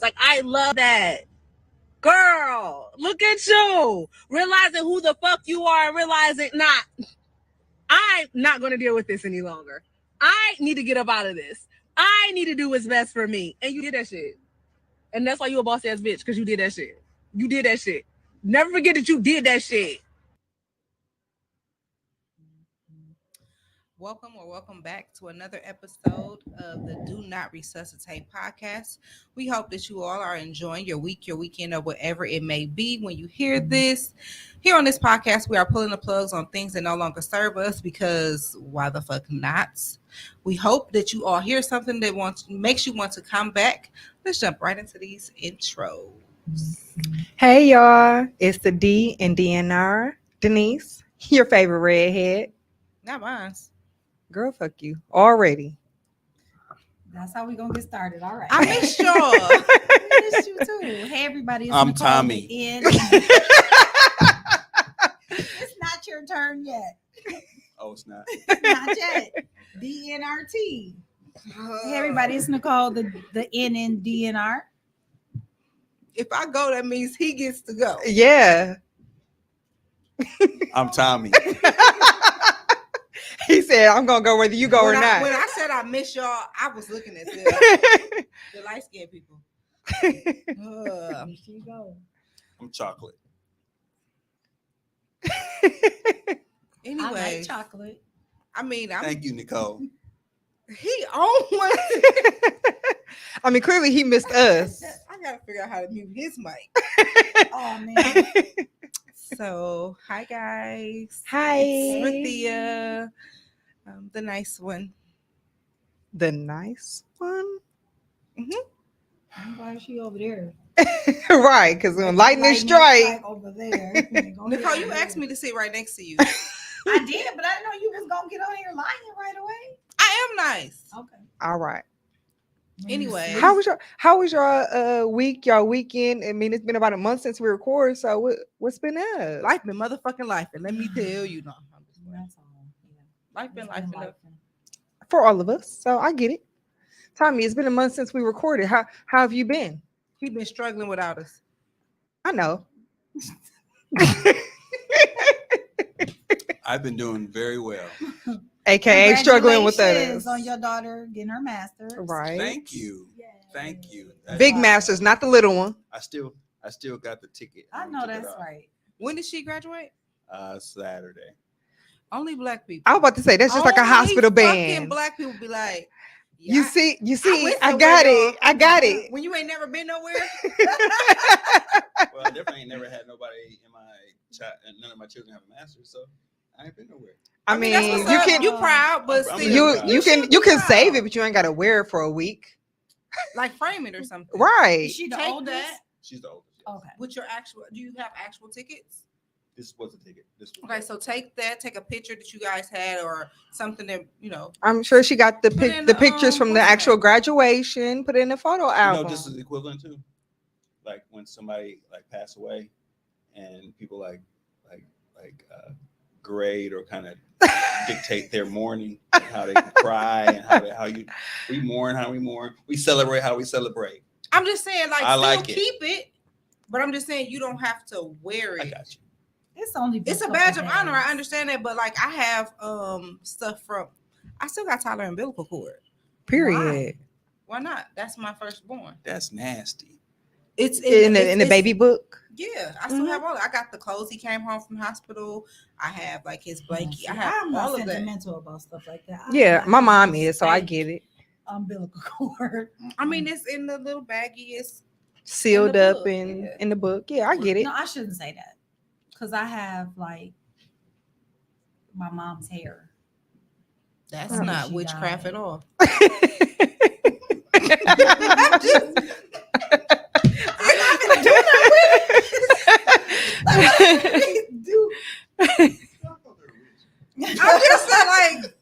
Like, I love that. Girl, look at you. Realizing who the fuck you are and realizing, I'm not going to deal with this any longer. I need to get up out of this. I need to do what's best for me. And you did that shit. And that's why you a boss ass bitch, because you did that shit. You did that shit. Never forget that you did that shit. Welcome back to another episode of the Do Not Resuscitate podcast. We hope that you all are enjoying your week, your weekend, or whatever it may be when you hear this. Here on this podcast, we are pulling the plugs on things that no longer serve us, because why the fuck not? We hope that you all hear something that makes you want to come back. Let's jump right into these intros. Hey y'all, it's the D and DNR, Denise, your favorite redhead. Not mine. Girl, fuck you already. That's how we gonna get started. All right. I missed y'all. I missed you too. Hey everybody, I'm Nicole Tommy. It's not your turn yet. Oh, it's not. Not yet. DNRT. Hey everybody, it's Nicole, the N in DNR. If I go, that means he gets to go. Yeah. I'm Tommy. He said, I'm going to go whether you go or not. When I said I miss y'all, I was looking at the light-skinned people. Here you go. I'm chocolate. Anyway, I like chocolate. I mean, Thank you, Nicole. He owned one. I mean, clearly he missed us. I gotta figure out how to mute his mic. Oh man. So, hi guys. Hi. It's Rithia, the nice one. The nice one? I'm glad she over there. Right, because when lightning strike. Over there. Nicole, you asked me to sit right next to you. I did, but I didn't know you was gonna get on here lying right away. I am nice. Okay. All right. Anyway, How was your week, y'all weekend? I mean, it's been about a month since we recorded, so what's been up? life been motherfucking life, and let me tell you, no, I'm just playing. That's all. Yeah. Life been life. For all of us, so I get it. Tommy, it's been a month since we recorded. How have you been? He been struggling without us. I know. I've been doing very well. AKA struggling with Congratulations us. on your daughter getting her master's. Right. Thank you. Thank you. Big masters, not the little one. I still got the ticket. I know that's right. When did she graduate? Saturday. Only black people. I was about to say that's just like a hospital fucking band. Black people be like, yeah, You see, went I somewhere, got y'all. it. I got it. When you ain't never been nowhere. Well, I definitely ain't never had nobody in my none of my children have a master's, so I ain't been nowhere. I mean, that's what's up. You proud, but I'm still, you should can be save proud. it, but you ain't got to wear it for a week. Like frame it or something. Right. Is she the Take oldest? that She's the oldest. Yes. Okay. with your actual. Do you have actual tickets? This was a ticket. This was Okay, so take a picture that you guys had or something that, I'm sure she got the Put in the the, pictures from the what's the actual name? graduation. Put it in the photo album. this is equivalent to like when somebody like pass away and people like grade or kind of dictate their mourning, and how they can cry and we mourn, how we mourn, we celebrate how we celebrate. I'm just saying, like, I still like it. keep it, but I'm just saying you don't have to wear it. I got you. It's a badge of honor. I understand that, but like I have stuff from. I still got Tyler umbilical cord. Period. Why not? That's my firstborn. That's nasty. It's In the baby book. Yeah, I still have all. I got the clothes he came home from hospital. I have like his blankie. I have I'm all not of that. sentimental about stuff like that. Yeah, my mom is, so I get it. Umbilical cord. I mean, it's in the little baggie. It's Sealed in the up book, yeah. in the book. Yeah, I get it. No, I shouldn't say that because I have like my mom's hair. that's From not she witchcraft died. at all. I'm just like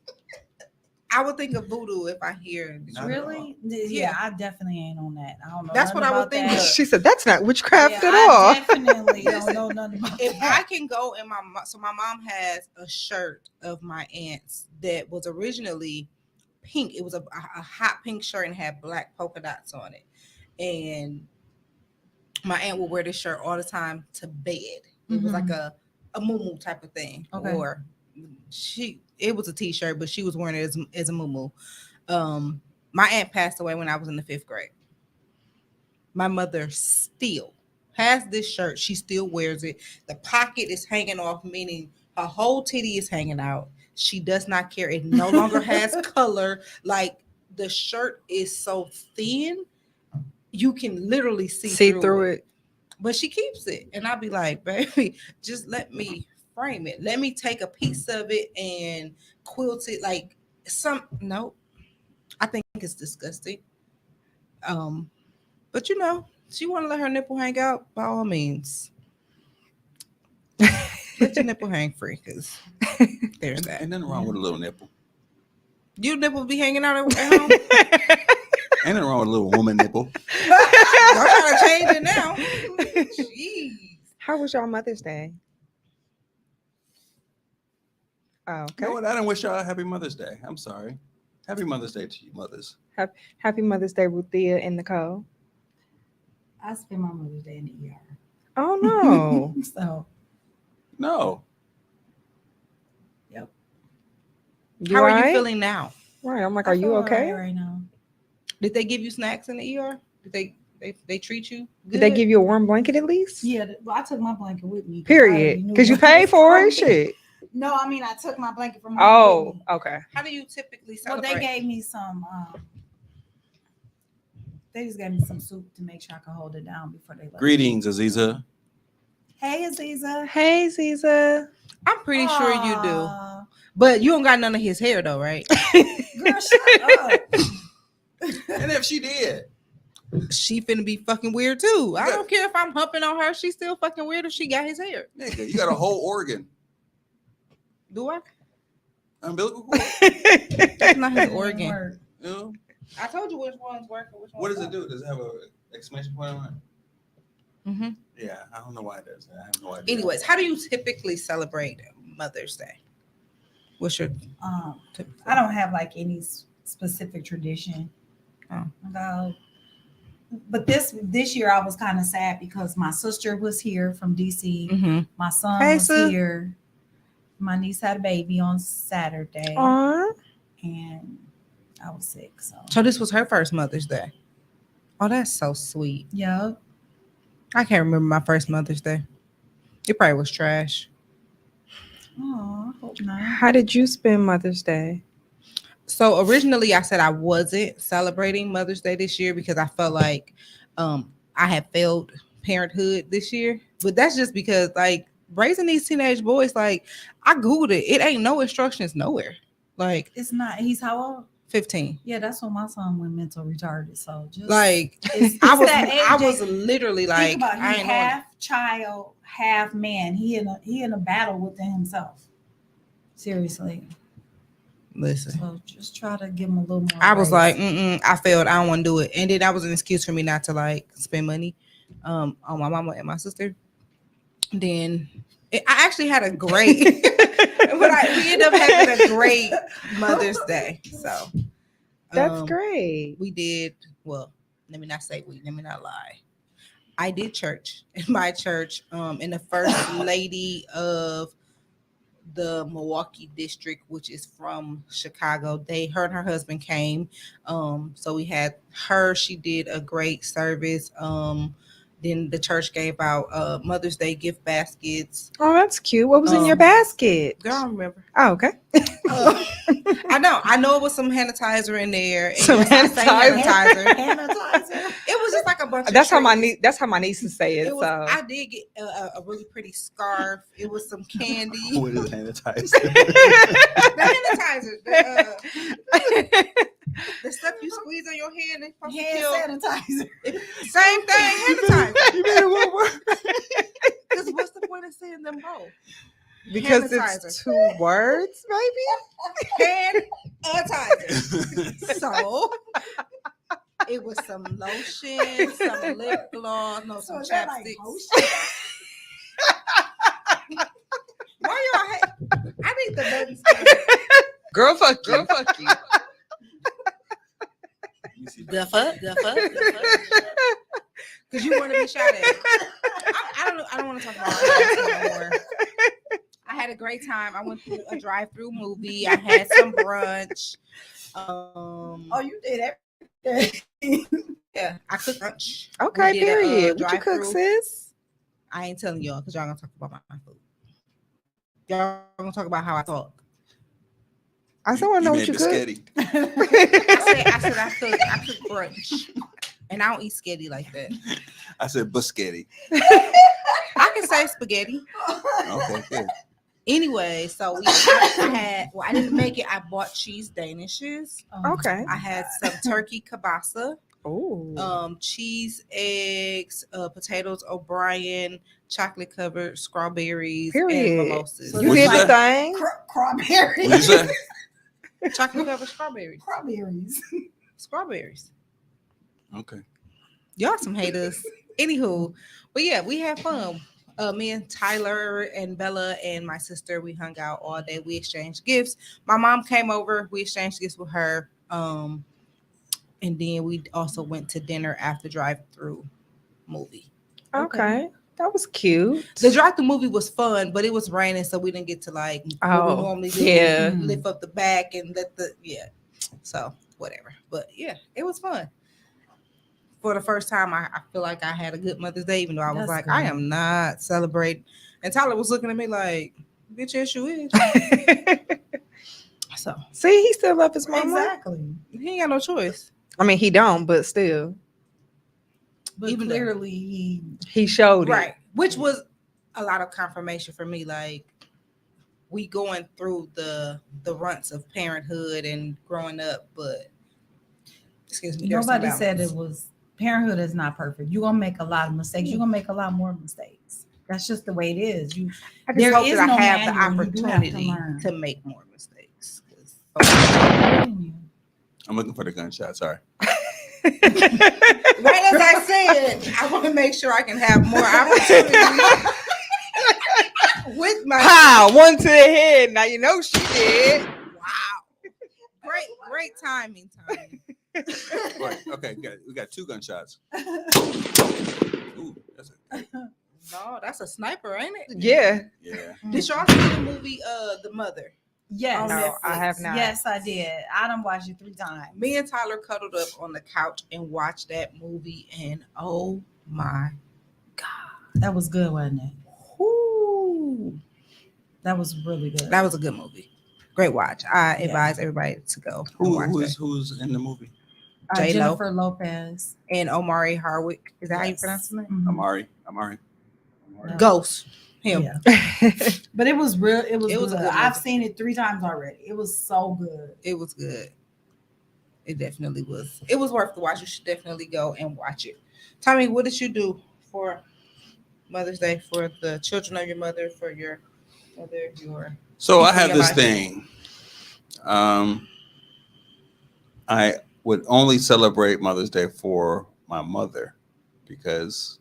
I would think of voodoo if I hear. Really? Yeah, I definitely ain't on that. I don't know. That's what I would think that. of. She said that's not witchcraft Yeah, at all. I definitely don't know nothing about If I that. can go in my mom has a shirt of my aunt's that was originally pink. It was a hot pink shirt and had black polka dots on it. And my aunt would wear this shirt all the time to bed. It was like a muumuu type of thing. Okay. Or it was a t-shirt, but she was wearing it as a muumuu. My aunt passed away when I was in the 5th grade. My mother still has this shirt. She still wears it. The pocket is hanging off, meaning her whole titty is hanging out. She does not care. It no longer has color. Like the shirt is so thin, you can literally see through it. But she keeps it. And I'll be like, baby, just let me frame it. Let me take a piece of it and quilt it like nope. I think it's disgusting. But she want to let her nipple hang out, by all means. Let your nipple hang free, because there's that. Ain't nothing wrong with a little nipple. Your nipple be hanging out at home? Ain't nothing wrong with a little woman nipple. I gotta change it now. Jeez. How was y'all Mother's Day? Oh, okay. You know what? I didn't wish y'all a happy Mother's Day. I'm sorry. Happy Mother's Day to you mothers. Happy Mother's Day, Ruthia and Nicole. I spent my Mother's Day in the ER. Oh no. So No. yep. You How are alright? you feeling now? Right. I'm like, I are you feel okay? alright right now? Did they give you snacks in the ER? Did they treat you good? Did they give you a warm blanket at least? Yeah, well, I took my blanket with me. Period. Because you paid for it. Shit. No, I mean I took my blanket from home. Oh, with me. okay. How do you typically Well, celebrate? they gave me some. They just gave me some soup to make sure I could hold it down before they left. Greetings, Aziza. Hey, Aziza. Hey, Ziza. I'm pretty sure you do. Aw, But you don't got none of his hair though, right? Girl, shut up. And if she did, She finna be fucking weird too. I Yeah. don't care if I'm humping on her. She's still fucking weird if she got his hair. nigga, you got a whole organ. Do I? Umbilical cord. That's not his It didn't organ. work. You know? I told you which one's working. Which What one's does it do? Does it have a exclamation point on it? Mm-hmm. Yeah, I don't know why it does that. I have no idea. Anyways, how do you typically celebrate Mother's Day? What's your typical? I don't have like any specific tradition. Oh. But this year I was kind of sad because my sister was here from DC. Mm-hmm. My son Hey, was sis. here. My niece had a baby on Saturday, Aw. and I was sick. So this was her first Mother's Day. Oh, that's so sweet. Yeah. I can't remember my first Mother's Day. It probably was trash. Oh, I hope not. How did you spend Mother's Day? So originally I said I wasn't celebrating Mother's Day this year because I felt like I had failed parenthood this year. But that's just because like raising these teenage boys, like I Googled it. It ain't no instructions nowhere. Like It's not. He's how old? 15. Yeah, that's when my son went mental retarded. So just Like it's I was, that age I was that- literally think like, about I he ain't doing it. half child, half man. He in a battle within himself. Seriously. Listen, So just try to give him a little more. I was like, grace. I failed. I don't want to do it, and then that was an excuse for me not to like spend money, on my mama and my sister. Then I actually had a great, but we ended up having a great Mother's Day. So That's great. we did well. Let me not lie. I did church in my church. And the first lady of the Milwaukee district, which is from Chicago, her and her husband came. So we had her. She did a great service. Then the church gave out Mother's Day gift baskets. Oh, that's cute. What was in your basket? Girl, I don't remember. Oh, okay. I know it was some sanitizer in there. And Some yes, I say sanitizer. Sanitizer. It was just like a bunch of That's how my treats. That's how my nieces say it. It was, So I did get a really pretty scarf. It was some candy. What is sanitizer? The sanitizer. The stuff you squeeze on your hand and supposed to Hand kill. sanitizer. Same thing, sanitizer. You made it one word. Because what's the point of saying them both? because Sanitizer. it's 2 words, maybe. Hand sanitizer. So it was some lotion, some lip gloss, no, some So is that like chapsticks. lotion? Why y'all I need the buttons. Girl, fuck you. Fuck you. You see The fuck? Because you want to be shot at. I don't want to talk about that anymore. I had a great time. I went to a drive-through movie. I had some brunch. Oh, you did everything. Yeah, I cooked lunch. Okay, We did a, period. What you drive-through. cook, sis? I ain't telling y'all because y'all gonna talk about my food. Y'all gonna talk about how I talk. I still want to know what made you cook. biscotti. I said I cook brunch, and I don't eat spaghetti like that. I said biscotti. I can say spaghetti. Okay, good. Anyway, so I didn't make it. I bought cheese danishes. Okay. I had some turkey kielbasa, Oh. cheese, eggs, potatoes O'Brien, chocolate covered strawberries, Period. and mimosas. So You What'd did you your say? thing. Cranberries. What'd you say? Chocolate covered strawberries. Strawberries. Strawberries. Okay. Y'all some haters. Anywho, but yeah, we had fun. Me and Tyler and Bella and my sister, we hung out all day. We exchanged gifts. My mom came over. We exchanged gifts with her. And then we also went to dinner after drive-through movie. Okay. That was cute. The drive-through movie was fun, but it was raining, so we didn't get to like what we Oh, normally do. yeah. Lift up the back and let the So whatever. But yeah, it was fun. For the first time, I feel like I had a good Mother's Day, even though I was That's like, good. I am not celebrating. And Tyler was looking at me like, bitch, yes, you is. So See, he still love his mama. Exactly. he ain't got no choice. I mean, he don't, but still, But Even though- clearly he showed it. Right. Which was a lot of confirmation for me. Like, we going through the runts of parenthood and growing up, but excuse me, there's some nobody said balance. it was parenthood is not perfect. You're gonna make a lot of mistakes. You're gonna make a lot more mistakes. That's just the way it is. You I just there hope is that no I have the manual. You do have to opportunity learn. to make more mistakes. I'm looking for the gunshot. Sorry. Right as I said, I want to make sure I can have more opportunities with my Pow! One to the head. Now you know she did. wow. Great timing. Right. Okay. We got 2 gunshots. Ooh, that's a No, that's a sniper, ain't it? Yeah. yeah. Did y'all see the movie The Mother? Yes. No, I have not. Yes, I did. I done watched it 3 times. Me and Tyler cuddled up on the couch and watched that movie, and oh my That was good, wasn't it? Ooh, That was really good. that was a good movie. Great watch. I advise everybody to go and watch that. Who's in the movie? J-Lo. Jennifer Lopez. And Omari Hardwick. Is that how you Yes. pronounce his name? Mhm. Amari. Yeah. Ghost. Him. Yeah. But it was real. It was It was a good. good I've movie. seen it 3 times already. It was so good. It was good. It definitely was. It was worth the watch. You should definitely go and watch it. Tommy, what did you do for Mother's Day for the children of your mother, for your mother, your So I people in have your this life? thing. I would only celebrate Mother's Day for my mother because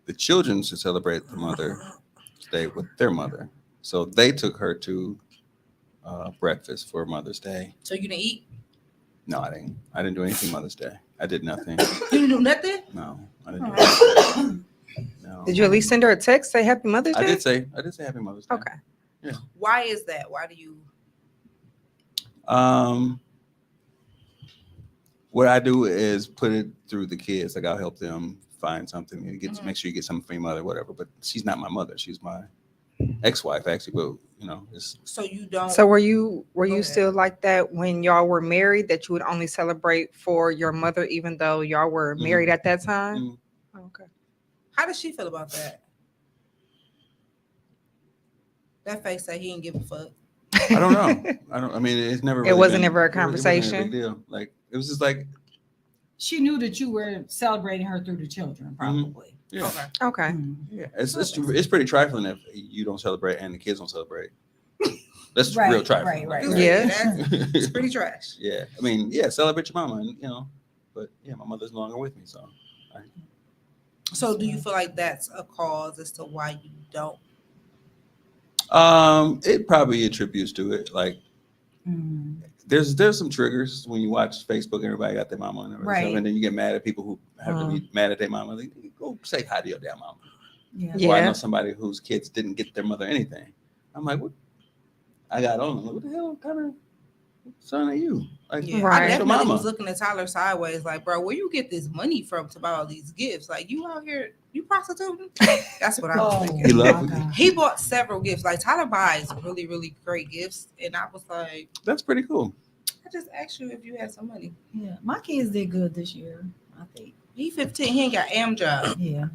the children should celebrate the Mother's Day with their mother. So they took her to breakfast for Mother's Day. So you didn't eat? No, I didn't. I didn't do anything Mother's Day. I did nothing. You didn't do nothing? No, I didn't do anything. No. Did you at least send her a text say Happy Mother's Day? I did say Happy Mother's Day. Okay. Yeah. Why is that? Why do you? What I do is put it through the kids. Like I'll help them find something and get make sure you get something for your mother, whatever. But she's not my mother. She's my ex-wife, actually. But it's So you don't. So were you ahead. still like that when y'all were married, that you would only celebrate for your mother even though y'all were married at that time? Okay. How does she feel about that? That face say he didn't give a fuck. I don't know. I mean, it's never. Really It wasn't been- ever a it wasn't conversation? a big deal. Like it was just like, She knew that you were celebrating her through the children, probably. yeah, Okay. Okay. Mm. yeah. It's pretty trifling if you don't celebrate and the kids don't celebrate. That's Right, real trifling. right. Yeah. It's pretty trash. Yeah. I mean, yeah, celebrate your mama, and but yeah, my mother's no longer with me, so. So do you feel like that's a cause as to why you don't? It probably attributes to it. Like Mm. there's some triggers when you watch Facebook. Everybody got their mama and everything, Right. and then you get mad at people who have to be mad at their mama. Like, go say hi to your damn mama. Yeah. Or I Yeah. know somebody whose kids didn't get their mother anything. I'm like, what? I got on. I'm like, what the hell kind of son are you? Like, Yeah, Right. I your definitely mama. was looking at Tyler sideways, like, bro, where you get this money from to buy all these gifts? Like, you out here, you prostituting? That's what I was Oh, thinking. He loved my it. God. He bought several gifts. Like Tyler buys really, really great gifts, and I was like, That's pretty cool. I just asked you if you had some money. Yeah, my kids did good this year, I think. He 15. He ain't got job. Yeah.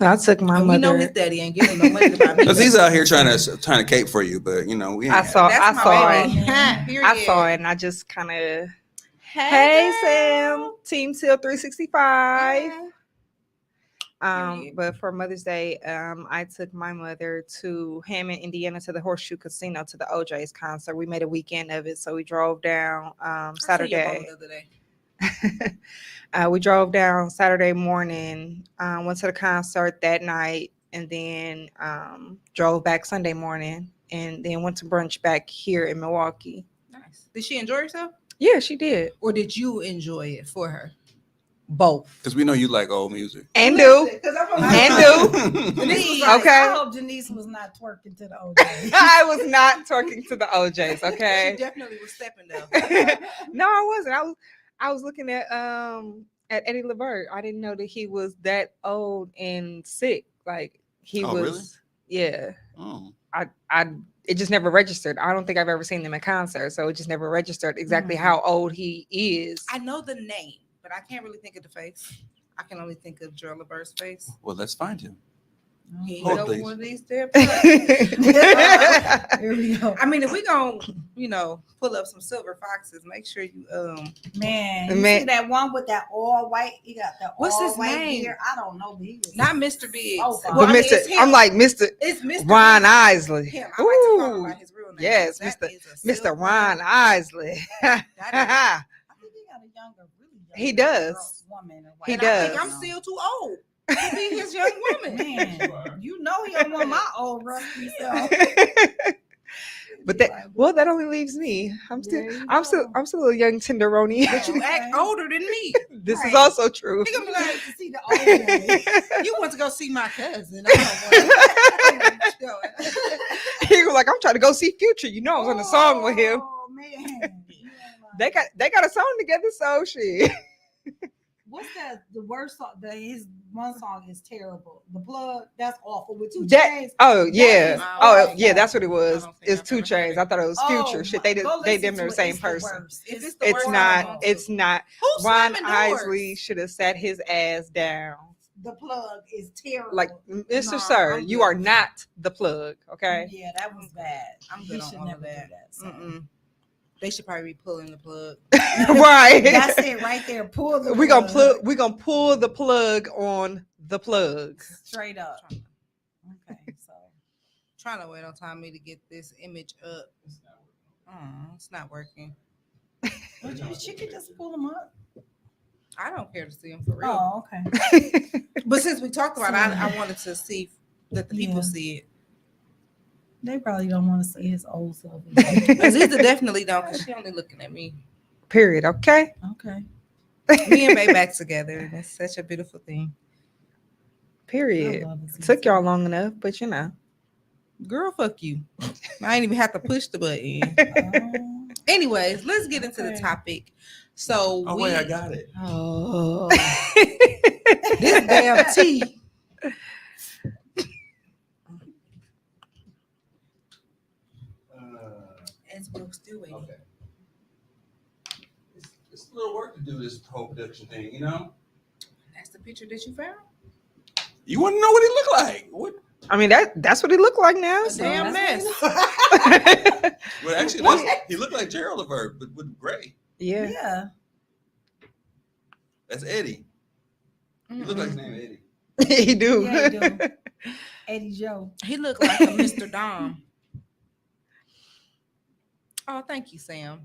I took my And we know his mother. daddy ain't giving no money to buy me. Because he's out here trying to cape for you, but we ain't. I saw That's my it. baby. I saw it and I just kind of Hey Sam, Team Till 365. Period. But for Mother's Day, I took my mother to Hammond, Indiana, to the Horseshoe Casino to the OJ's concert. We made a weekend of it, so we drove down Saturday. We drove down Saturday morning, went to the concert that night, and then drove back Sunday morning, and then went to brunch back here in Milwaukee. Nice. Did she enjoy herself, Yeah, she did. or did you enjoy it for her? Both. Because we know you like old music. And do. And do. Denise was Okay. I hope Denise was not twerking to the OJ. I was not twerking to the OJs, She okay? definitely was stepping though. No, I wasn't. I was looking at Eddie Levert. I didn't know that he was that old and sick. Like he Oh, was. really? Yeah. Oh. It just never registered. I don't think I've ever seen them in concert, so it just never registered exactly how old he is. I know the name, but I can't really think of the face. I can only think of Joe Lebert's face. Well, let's find him. He ain't Hold, over please. one of these damn Here we go. I mean, if we gonna, pull up some silver foxes, make sure you Man, you Man. see that one with that all white? He got the What's all his white name? beard. I don't know. But he was not Mr. Biggs. Oh, But I mean, Mr. it's him. I'm like Mr. It's Mr. Ron Biggs. Isley. Him. I like to call him by his real name. Yes, That Mr. is a Mr. silver- Ron Isley. That I think he got a younger, really young. He does. Woman or He and I think does. I'm still too old to be his young woman. Man, you know he don't want my old rusty self. But that only leaves me. I'm still a young tenderoni. But you act older than me. This is Right. also true. He gonna be like, to see the old man. you want to go see my cousin? I don't want to. He was like, I'm trying to go see Future. You know, I was on the song with him. Oh man, They got a song together, so shit. What's that? The worst song. His one song is terrible. The Plug. That's awful with 2 That- Chainz. Oh yeah. is Oh awful. yeah, that's what it I was. don't think It's I've 2 ever Chainz. heard I thought it was Future. Oh, Shit, my- they go them listen the to same it. It's the person. worst. If It's it's the It's worst not. song, It's not. Who's Ron slamming doors? Isley should have sat his ass down. The Plug is terrible. Like, Mr. Nah, Sir, I'm you good. are not the plug. Okay. Yeah, that was bad. I'm He good on should all never of do that. that. So. Mm-mm. They should probably be pulling the plug. Right. That's it right there. Pull the We gonna plug. pull the plug on the plug. Straight up. Okay, so Trying to wait on Tommy to get this image up. It's not working. she could just pull them up. I don't care to see him for real. Oh, okay. But since we talked about it, I wanted to see that the people Yeah. see it. They probably don't want to see his old self. Aziza definitely don't, because she only looking at me. Period. Okay. Okay. Me and Bae back together. And it's such a beautiful thing. Period. I love Aziza. Took y'all long enough, but you know. Girl, fuck you. I ain't even have to push the button. Anyways, let's get into the Okay. topic. So wait, I got it. Oh, this damn tea. As we're still waiting. Okay. It's a little work to do this whole production thing, you know? That's the picture that you found? You want to know what he looked like? What? I mean that's what he looked like now. A So. damn mess. Well, actually, he looked like Gerald Levert, but with gray. Yeah. Yeah. That's Eddie. He looked like his name Eddie. He do. Yeah, he do. Eddie Joe. He looked like a Mr. Dom. Oh, thank you, Sam.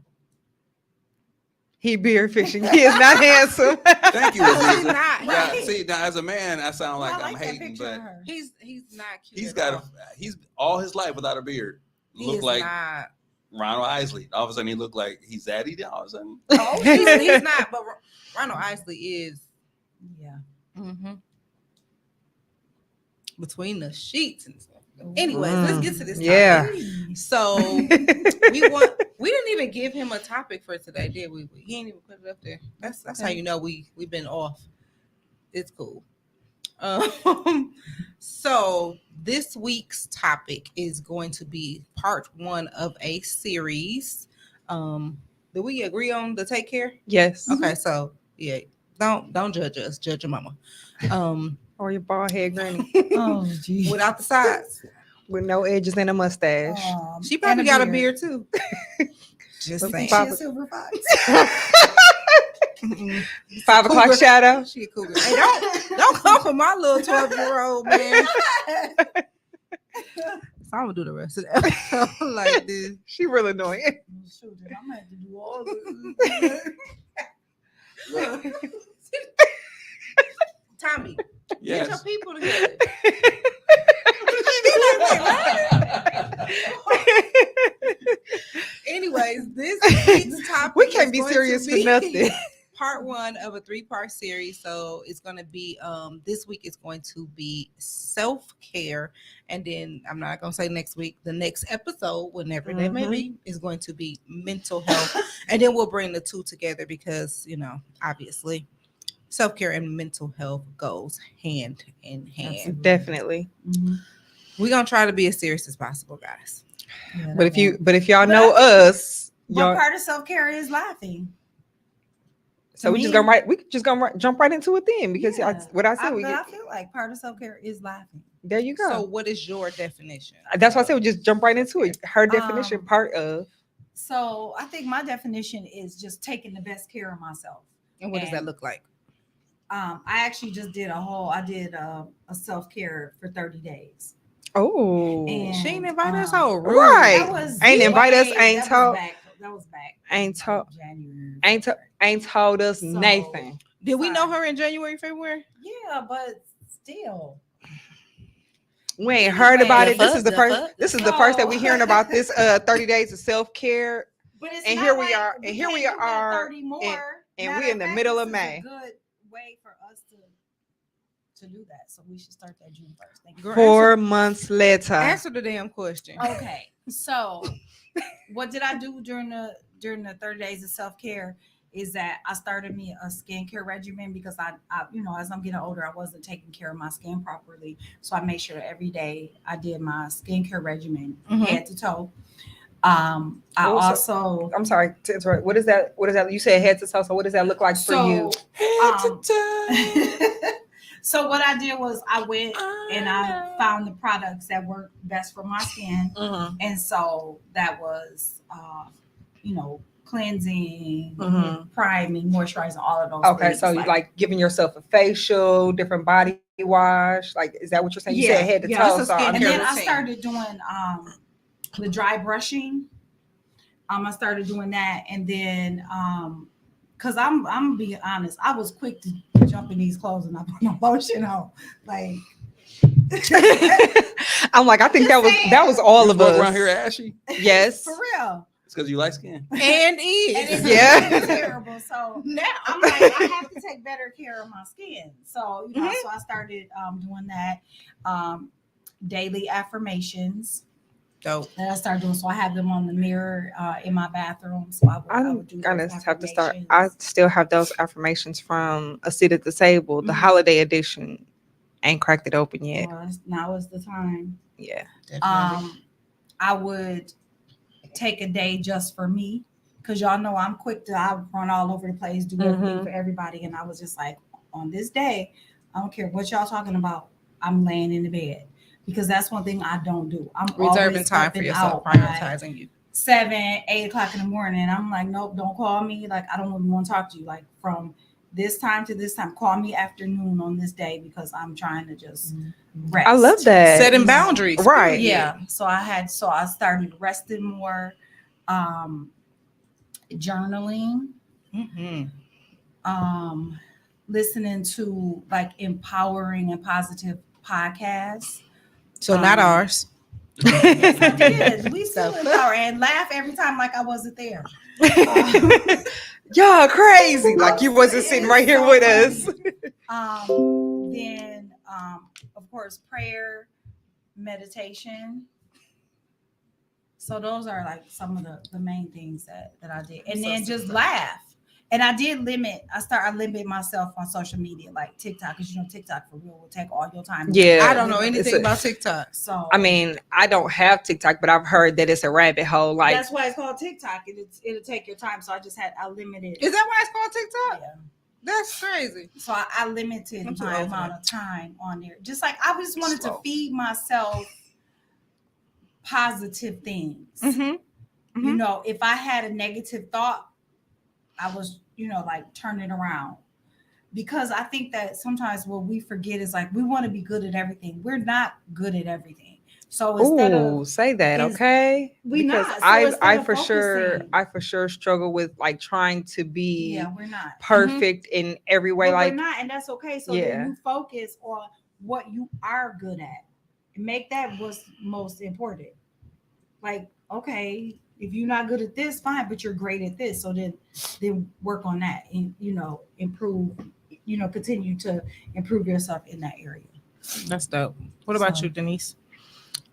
He beard fishing. He is not handsome. Thank you, He's Aziza. not. Yeah, Right. see, now as a man, I sound like I I'm like that hating, picture of but her. He's not cute. he's at got all. he's all his life without a beard. He Looked is like not. Ronald Isley. All of a sudden, he looked like he's Zaddy. All of a sudden, Oh, he's not. But Ronald Isley is. Yeah. Mm-hmm. Between the sheets and stuff. Anyways, let's get to this topic. Yeah. So we didn't even give him a topic for today, did we? He ain't even put it up there. That's how you know we've been off. It's cool. So this week's topic is going to be part 1 of a series. Do we agree on the take care? Yes. Okay, so yeah, don't judge us, judge your mama. Or your bald head granny Oh, geez. Without the sides. with no edges and a mustache. She probably got a beard too. Just Look, saying. She a silver fox. 5 o'clock Cougar. shadow. She a cougar. Hey, don't come for my little 12-year-old man. So I'm gonna do the rest of that like this. She real annoying. Shoot, I'm gonna have to do all this. Tommy, get your yes. people together. Anyways, this week's topic We can't is be going serious to for be nothing. Part 1 of a 3-part series. So it's going to be this week is going to be self-care, and then I'm not going to say next week. The next episode, whenever that may be, is going to be mental health, and then we'll bring the two together because obviously self-care and mental health goes hand in hand. Definitely. We're gonna try to be as serious as possible, guys. Yeah, But if y'all But know us, what y'all, part of self-care is laughing? so we just gonna jump right into it then because Yeah. what I said I feel like part of self-care is laughing. there you go. So what is your definition? That's why I said we just jump right into it. Her definition, part of. So I think my definition is just taking the best care of myself. And what does that look like? I actually just did a self-care for 30 days. Oh, And, She ain't invite us over. right. That was Ain't invite us, way- ain't that told- was back- That was back. ain't told- January. ain't told us So- nothing. Did we know her in January, February? Yeah, but still. We ain't heard about it. The This is the fuck? first. This is the first that we hearing about this 30 days of self care, But it's And not here we like are- and here can't we do but are 30 more. and Matter we in the fact, middle of this is a May. good way for us to do that. So we should start that June 1st. Thank you. Girl, 4 months later. Answer the damn question. Okay, so what did I do during the 30 days of self-care is that I started me a skincare regimen because I as I'm getting older, I wasn't taking care of my skin properly. So I made sure that every day I did my skincare regimen Mhm. head to toe. I also I'm sorry to interrupt. What is that? What is that? You said head to toe. So what does that look like for you? So what I did was I went and I found the products that work best for my skin. Mm-hmm. And so that was, cleansing, Mhm. priming, moisturizing, all of those Okay, things. so you like giving yourself a facial, different body wash. Like, is that what you're saying? You Yeah, said head to yeah. toe. It's a So I'm And skincare then curious. I started doing the dry brushing. I started doing that, and then because I'm being honest, I was quick to jump in these clothes and I put my lotion on. Like I'm like, I think Just that was all You of walk us. around here ashy. Yes. for real. It's because you light skin. And And is. it's Yeah. terrible. So Now. I'm like, I have to take better care of my skin. So so I started doing that. Daily affirmations Dope. that I started doing. So I have them on the mirror in my bathroom. So I I'm would do gonna those have to start. I affirmations. still have those affirmations from A Seat at the Table, the Mhm. holiday edition. Ain't cracked it open yet. Well, now is the time. Yeah. Definitely. I would take a day just for me because y'all know I'm quick to I run all over the place, do everything Mhm. for everybody, and I was just like, on this day, I don't care what y'all talking about. I'm laying in the bed because that's one thing I don't do. I'm Reserving always time up for and yourself, out by prioritizing you. 7, 8 o'clock in the morning. And I'm like, nope, don't call me. Like I don't even want to talk to you. Like from this time to this time, call me afternoon on this day because I'm trying to just rest. I love that. Setting You know, boundaries. Right. period. Yeah. So I started resting more, journaling, Mhm. listening to like empowering and positive podcasts. So not ours. Yes, I did. We still So- empower and laugh every time like I wasn't there. Y'all crazy. Like you wasn't sitting right here with us. Then of course prayer, meditation. So those are like some of the main things that I did. And then just laugh. And I did I limit myself on social media like TikTok, because TikTok for real will take all your time. Yeah. I don't know It's anything a- about TikTok. So I mean, I don't have TikTok, but I've heard that it's a rabbit hole. Like, that's why it's called TikTok. It'll take your time. So I limited. Is that why it's called TikTok? Yeah. That's crazy. So I limited I'm too my old for amount that. of time on there. Just like I just wanted Slow. to feed myself positive things. Mhm. If I had a negative thought, I was, like turn it around. Because I think that sometimes what we forget is like we want to be good at everything. We're not good at everything. So instead Ooh, of say that, is- okay? we Because not. So I instead of for sure focusing- struggle with like trying to be yeah, we're not. perfect in every way. But Like, we're not, and that's okay. So Yeah. then you focus on what you are good at. Make that what's most important. Like, okay, if you're not good at this, fine, but you're great at this. So then work on that and improve, continue to improve yourself in that area. That's dope. What about So- you, Denise?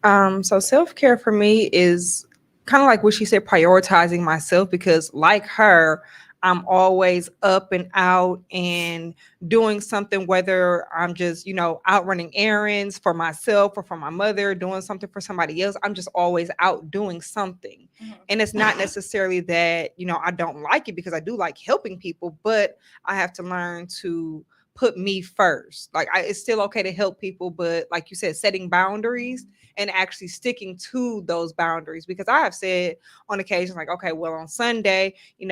So self-care for me is kind of like what she said, prioritizing myself, because like her, I'm always up and out and doing something, whether I'm just, out running errands for myself or for my mother, doing something for somebody else. I'm just always out doing something. Mhm. And it's not necessarily that, I don't like it, because I do like helping people, but I have to learn to put me first. Like it's still okay to help people, but like you said, setting boundaries and actually sticking to those boundaries, because I have said on occasion, like, okay, well, on Sunday, I'm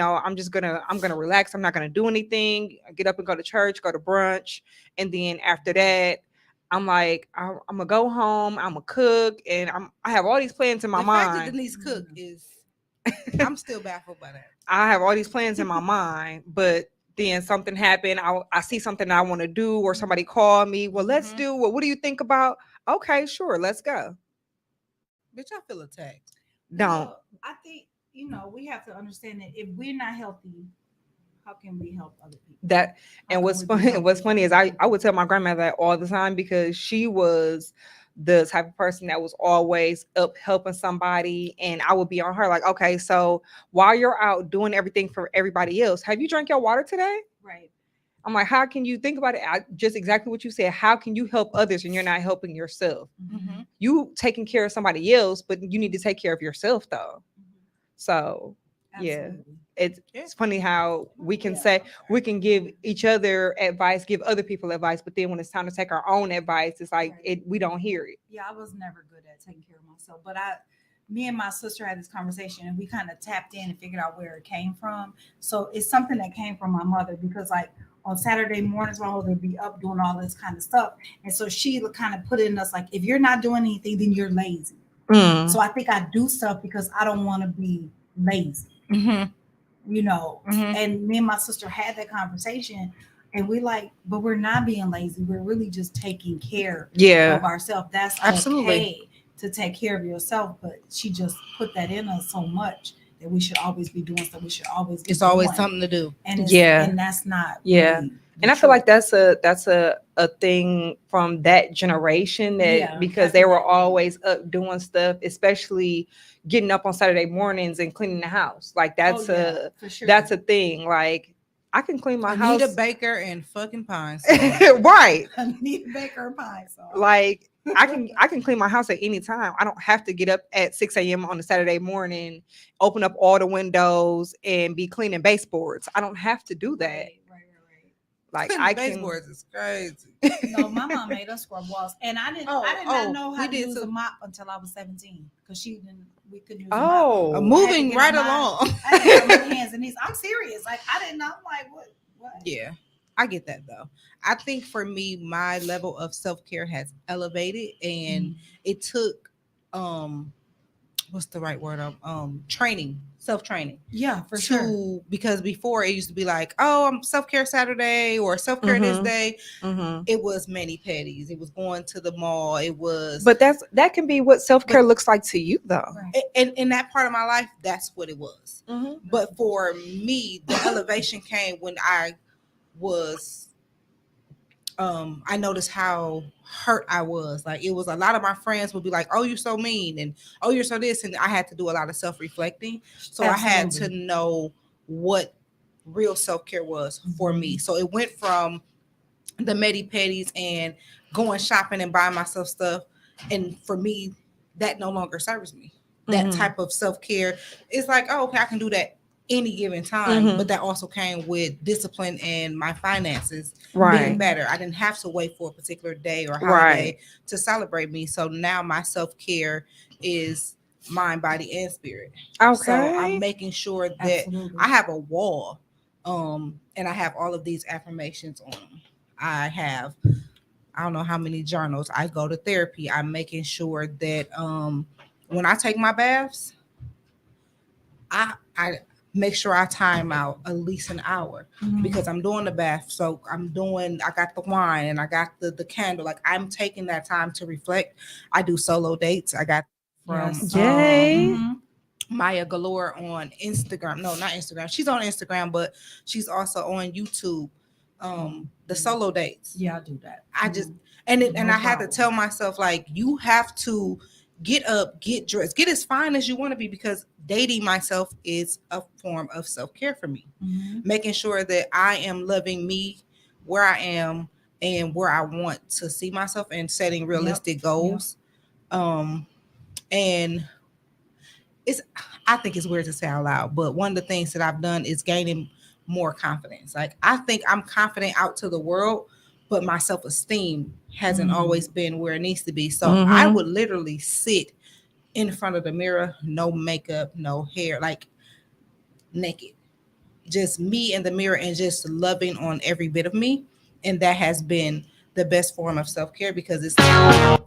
gonna relax. I'm not gonna do anything. I get up and go to church, go to brunch, and then after that, I'm like, I'm gonna go home. I'm gonna cook, and I have all these plans in my The fact that mind. Denise cook is, I'm still baffled by that. I have all these plans in my mind, but then something happened. I see something I want to do, or somebody call me. Well, let's Mhm. do. Well, what do you think about? Okay, sure, let's go. Bitch, I feel attacked. Don't. Well, I think we have to understand that if we're not healthy, how can we help other people? That How and can what's we be funny healthy what's for funny is other I people? would tell my grandmother that all the time, because she was the type of person that was always up helping somebody, and I would be on her like, okay, so while you're out doing everything for everybody else, have you drank your water today? Right. I'm like, how can you think about it? Just exactly what you said. How can you help others and you're not helping yourself? Mhm. You taking care of somebody else, but you need to take care of yourself though. So yeah, Absolutely. it's funny how we can Yeah. say we can give each other advice, give other people advice, but then when it's time to take our own advice, it's like Right. we don't hear it. Yeah, I was never good at taking care of myself, but me and my sister had this conversation, and we kind of tapped in and figured out where it came from. So it's something that came from my mother, because like on Saturday mornings, my mother would be up doing all this kind of stuff. And so she would kind of put it in us like, if you're not doing anything, then you're lazy. Mm. So I think I do stuff because I don't want to be lazy, you know. And me and my sister had that conversation, and we like, but we're not being lazy. We're really just taking care Yeah. of ourselves. That's Absolutely. okay to take care of yourself. But she just put that in us so much that we should always be doing stuff. We should always be It's always doing. something to do. And it's, Yeah. and that's not Yeah. really And I feel like that's a thing from that generation, that Yeah, because they were definitely. always up doing stuff, especially getting up on Saturday mornings and cleaning the house. Like that's for sure. that's a thing. Like I can clean my house. Anita Baker and fucking Pines. Right. Anita Baker pie sauce. Like I can clean my house at any time. I don't have to get up at 6 a.m. on a Saturday morning, open up all the windows and be cleaning baseboards. I don't have to do that. Right. Like I can. Baseboards is crazy. No, my mom made us scrub walls, and I did not know how to use a mop until I was 17, because we couldn't use a mop. Oh, Moving right along. I had to get on my hands and knees. I'm serious. Like I didn't know. I'm like, what? Yeah, I get that though. I think for me, my level of self-care has elevated, and it took what's the right word? Training, self-training. Yeah, for sure. Because before it used to be like, oh, I'm self-care Saturday or self-care this day. It was mani-pedis. It was going to the mall. It was. But that can be what self-care looks like to you, though. Right. And in that part of my life, that's what it was. But for me, the elevation came when I was. I noticed how hurt I was. Like it was a lot of my friends would be like, "Oh, you're so mean," and "Oh, you're so this," and I had to do a lot of self-reflecting. So I had to know what real self-care was for me. So it went from the medi-pedis and going shopping and buying myself stuff, and for me, that no longer serves me. That type of self-care is like, oh, okay, I can do that any given time, but that also came with discipline and my finances being better. I didn't have to wait for a particular day or holiday to celebrate me. So now my self-care is mind, body, and spirit. Okay. So I'm making sure that I have a wall, and I have all of these affirmations on them. I don't know how many journals. I go to therapy. I'm making sure that when I take my baths, I make sure I time out at least an hour because I'm doing the bath. So I got the wine and I got the candle. Like I'm taking that time to reflect. I do solo dates. I got from Maya Galore on Instagram. No, not Instagram. She's on Instagram, but she's also on YouTube. The solo dates. Yeah, I do that. I just and I had to tell myself, like, you have to get up, get dressed, get as fine as you want to be, because dating myself is a form of self-care for me. Making sure that I am loving me where I am and where I want to see myself, and setting realistic goals. And I think it's weird to say out loud, but one of the things that I've done is gaining more confidence. Like I think I'm confident out to the world, but my self-esteem hasn't always been where it needs to be. So I would literally sit in front of the mirror, no makeup, no hair, like naked, just me in the mirror and just loving on every bit of me. And that has been the best form of self-care, because it's Tommy,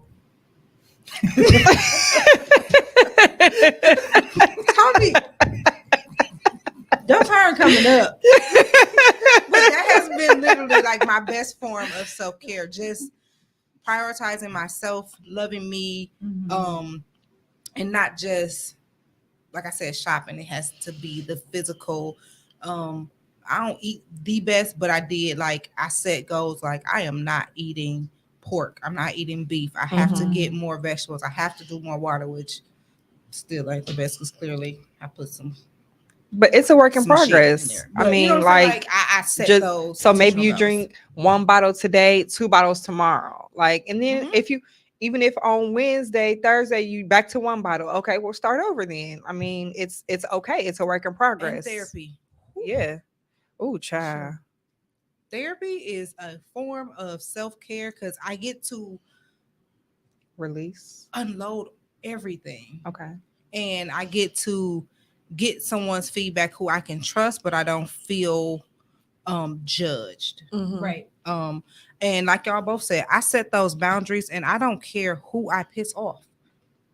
don't turn coming up. But that has been literally like my best form of self-care, just prioritizing myself, loving me, and not just, like I said, shopping. It has to be the physical. I don't eat the best, but I set goals. Like I am not eating pork. I'm not eating beef. I have to get more vegetables. I have to do more water, which still ain't the best, because clearly I put some. But it's a work in progress. I mean, you know like I set just, those. So maybe you goals. drink 1 bottle today, 2 bottles tomorrow. Like, and then even if on Wednesday, Thursday, you back to 1 bottle, okay, we'll start over then. I mean, it's okay. It's a work in progress. And therapy. Yeah. Oh, child. Sure. Therapy is a form of self-care, because I get to release, unload everything. Okay. and I get to get someone's feedback who I can trust, but I don't feel judged. Right. And like y'all both said, I set those boundaries and I don't care who I piss off.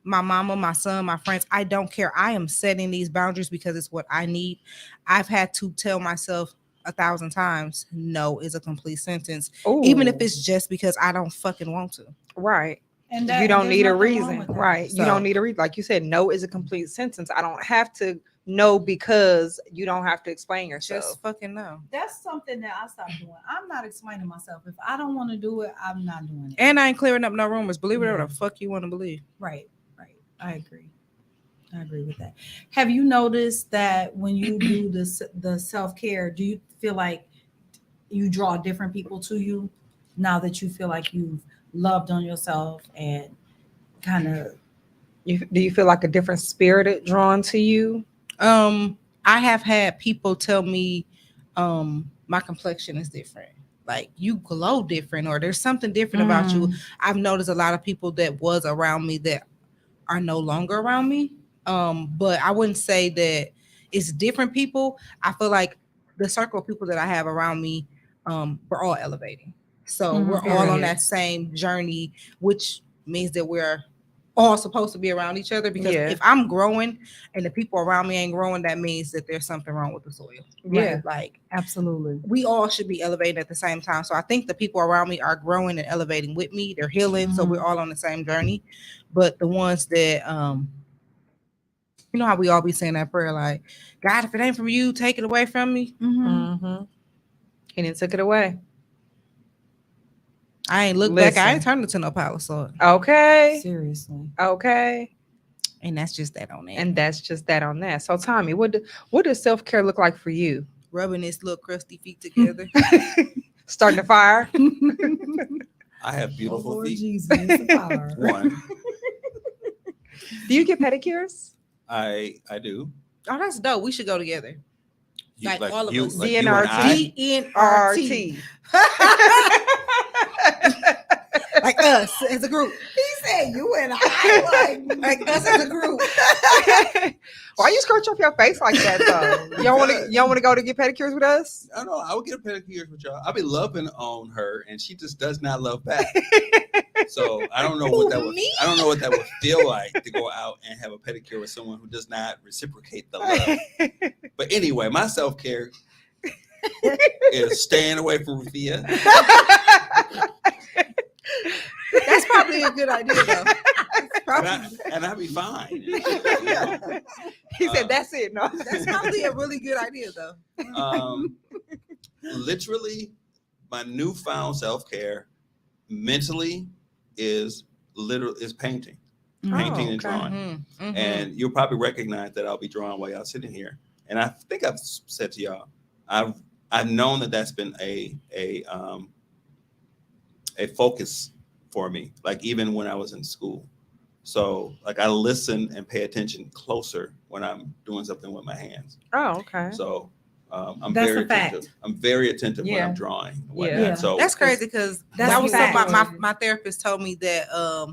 My mama, my son, my friends, I don't care. I am setting these boundaries because it's what I need. I've had to tell myself 1,000 times no is a complete sentence, even if Ooh. it's just because I don't fucking want to. Right. And You don't there's need a nothing wrong reason. with that. Right. You So- don't need a reason. Like you said, no is a complete sentence. I don't have to know because you don't have to explain yourself. Just fucking no. That's something that I stopped doing. I'm not explaining myself. If I don't want to do it, I'm not doing it. And I ain't clearing up no rumors. Believe whatever Yeah. the fuck you want to believe. Right. I agree. I agree with that. Have you noticed that when you do the self-care, do you feel like you draw different people to you now that you feel like you've loved on yourself and kind of Do you feel like a different spirit drawn to you? I have had people tell me my complexion is different. Like you glow different, or there's something different about you. I've noticed a lot of people that was around me that are no longer around me. But I wouldn't say that it's different people. I feel like the circle of people that I have around me, we're all elevating. So we're all on that same journey, which means that we're all supposed to be around each other, because Yeah. if I'm growing and the people around me ain't growing, that means that there's something wrong with the soil. Yeah. Right? Like absolutely. we all should be elevating at the same time. So I think the people around me are growing and elevating with me. They're healing. So we're all on the same journey. But the ones that you know how we all be saying that prayer, like, God, if it ain't from you, take it away from me. Mm-hmm. And then took it away. I ain't look back. I ain't Listen. turned into no pile of salt. Okay. Seriously. Okay. And that's just that on that. And that's just that on that. So Tommy, what does self-care look like for you? Rubbing his little crusty feet together. Starting a fire. I have beautiful Lord feet. Jesus, it's a power. One, Do you get pedicures? I do. Oh, that's dope. We should go together. Like all of us. like you and I. DNRT. Like us as a group. He said you and I Like us as a group. Why you scrunch up your face like that though? You don't want to go to get pedicures with us? I know I would get a pedicure with y'all. I'll be loving on her, and she just does not love back. So I don't know what that would. I don't know what that would feel like to go out and have a pedicure with someone who does not reciprocate the love. But anyway, my self-care is staying away from Rufia. That's probably a good idea though. And I'll be fine. He said, "That's it." No, That's probably a really good idea though. Literally, my newfound self-care mentally is painting, painting and drawing. And you'll probably recognize that I'll be drawing while y'all sitting here. And I think I've said to y'all, I've known that that's been a focus for me, like even when I was in school. So like I listen and pay attention closer when I'm doing something with my hands. Oh, okay. So I'm That's very a fact. attentive. I'm very attentive when Yeah. I'm drawing. and Yeah. whatnot. Yeah. So That's crazy because That's that was a fact. something my therapist told me that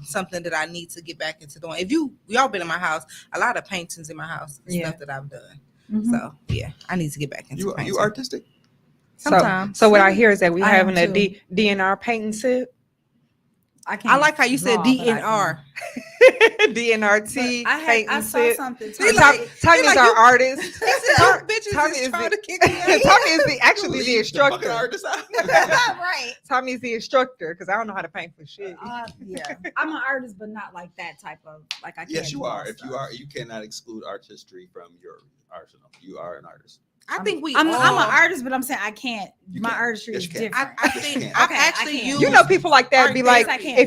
something that I need to get back into doing. If y'all been in my house, a lot of paintings in my house, Yeah. stuff that I've done. Mhm. So yeah, I need to get back into painting. you artistic? Sometimes. So what I hear is that we I am having a too. DNR painting sip. I can't. I like how you said draw, but I DNR. DNRT But I painting saw sip. something. He Tommy like is you- our artist. He said, "You bitches Tommy is is trying the- to kick me out." Tommy is actually the Leave fucking instructor. artist out. Right. Tommy is the instructor because I don't know how to paint for shit. Yeah, I'm an artist, but not like that type of I can't. Yes, you draw are. If stuff. you are, you cannot exclude artistry from your arsenal. You are an artist. I think we I'm all. an artist, but I'm saying I can't. You My can't. artistry Yes, is you can. different. I think can't. I've Okay, I actually can't. used. You know, people like that be Art, like, yes, I can.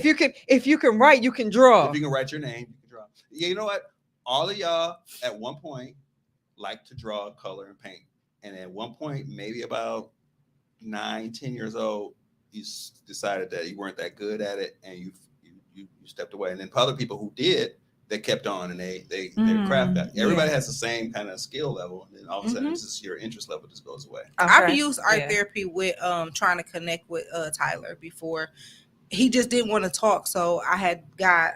if you can write, you can draw. If you can write your name, you can draw. Yeah, you know what? All of y'all at one point like to draw, color, and paint. And at one point, maybe about 9-10 years old, you decided that you weren't that good at it, and you stepped away. And then other people who did, they kept on, and their craft got. Everybody has the same kind of skill level, and then all of a sudden, this is your interest level just goes away. I've used art therapy with trying to connect with Tyler before. He just didn't want to talk, so I had got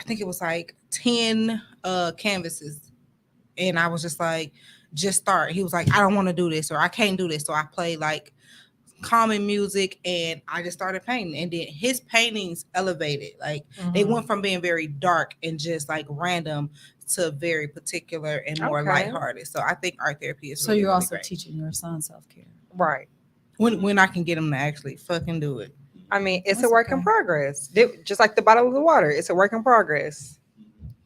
think it was like 10 canvases. And I was just like, just start. He was like, I don't want to do this, or I can't do this. So I played like calming music and I just started painting. And then his paintings elevated. Like they went from being very dark and just like random to very particular and more lighthearted. So I think art therapy is So really, you're really also great. teaching your son self-care. Right. When I can get him to actually fucking do it. I mean, it's That's a work in okay. progress. Just like the bottle of the water, it's a work in progress.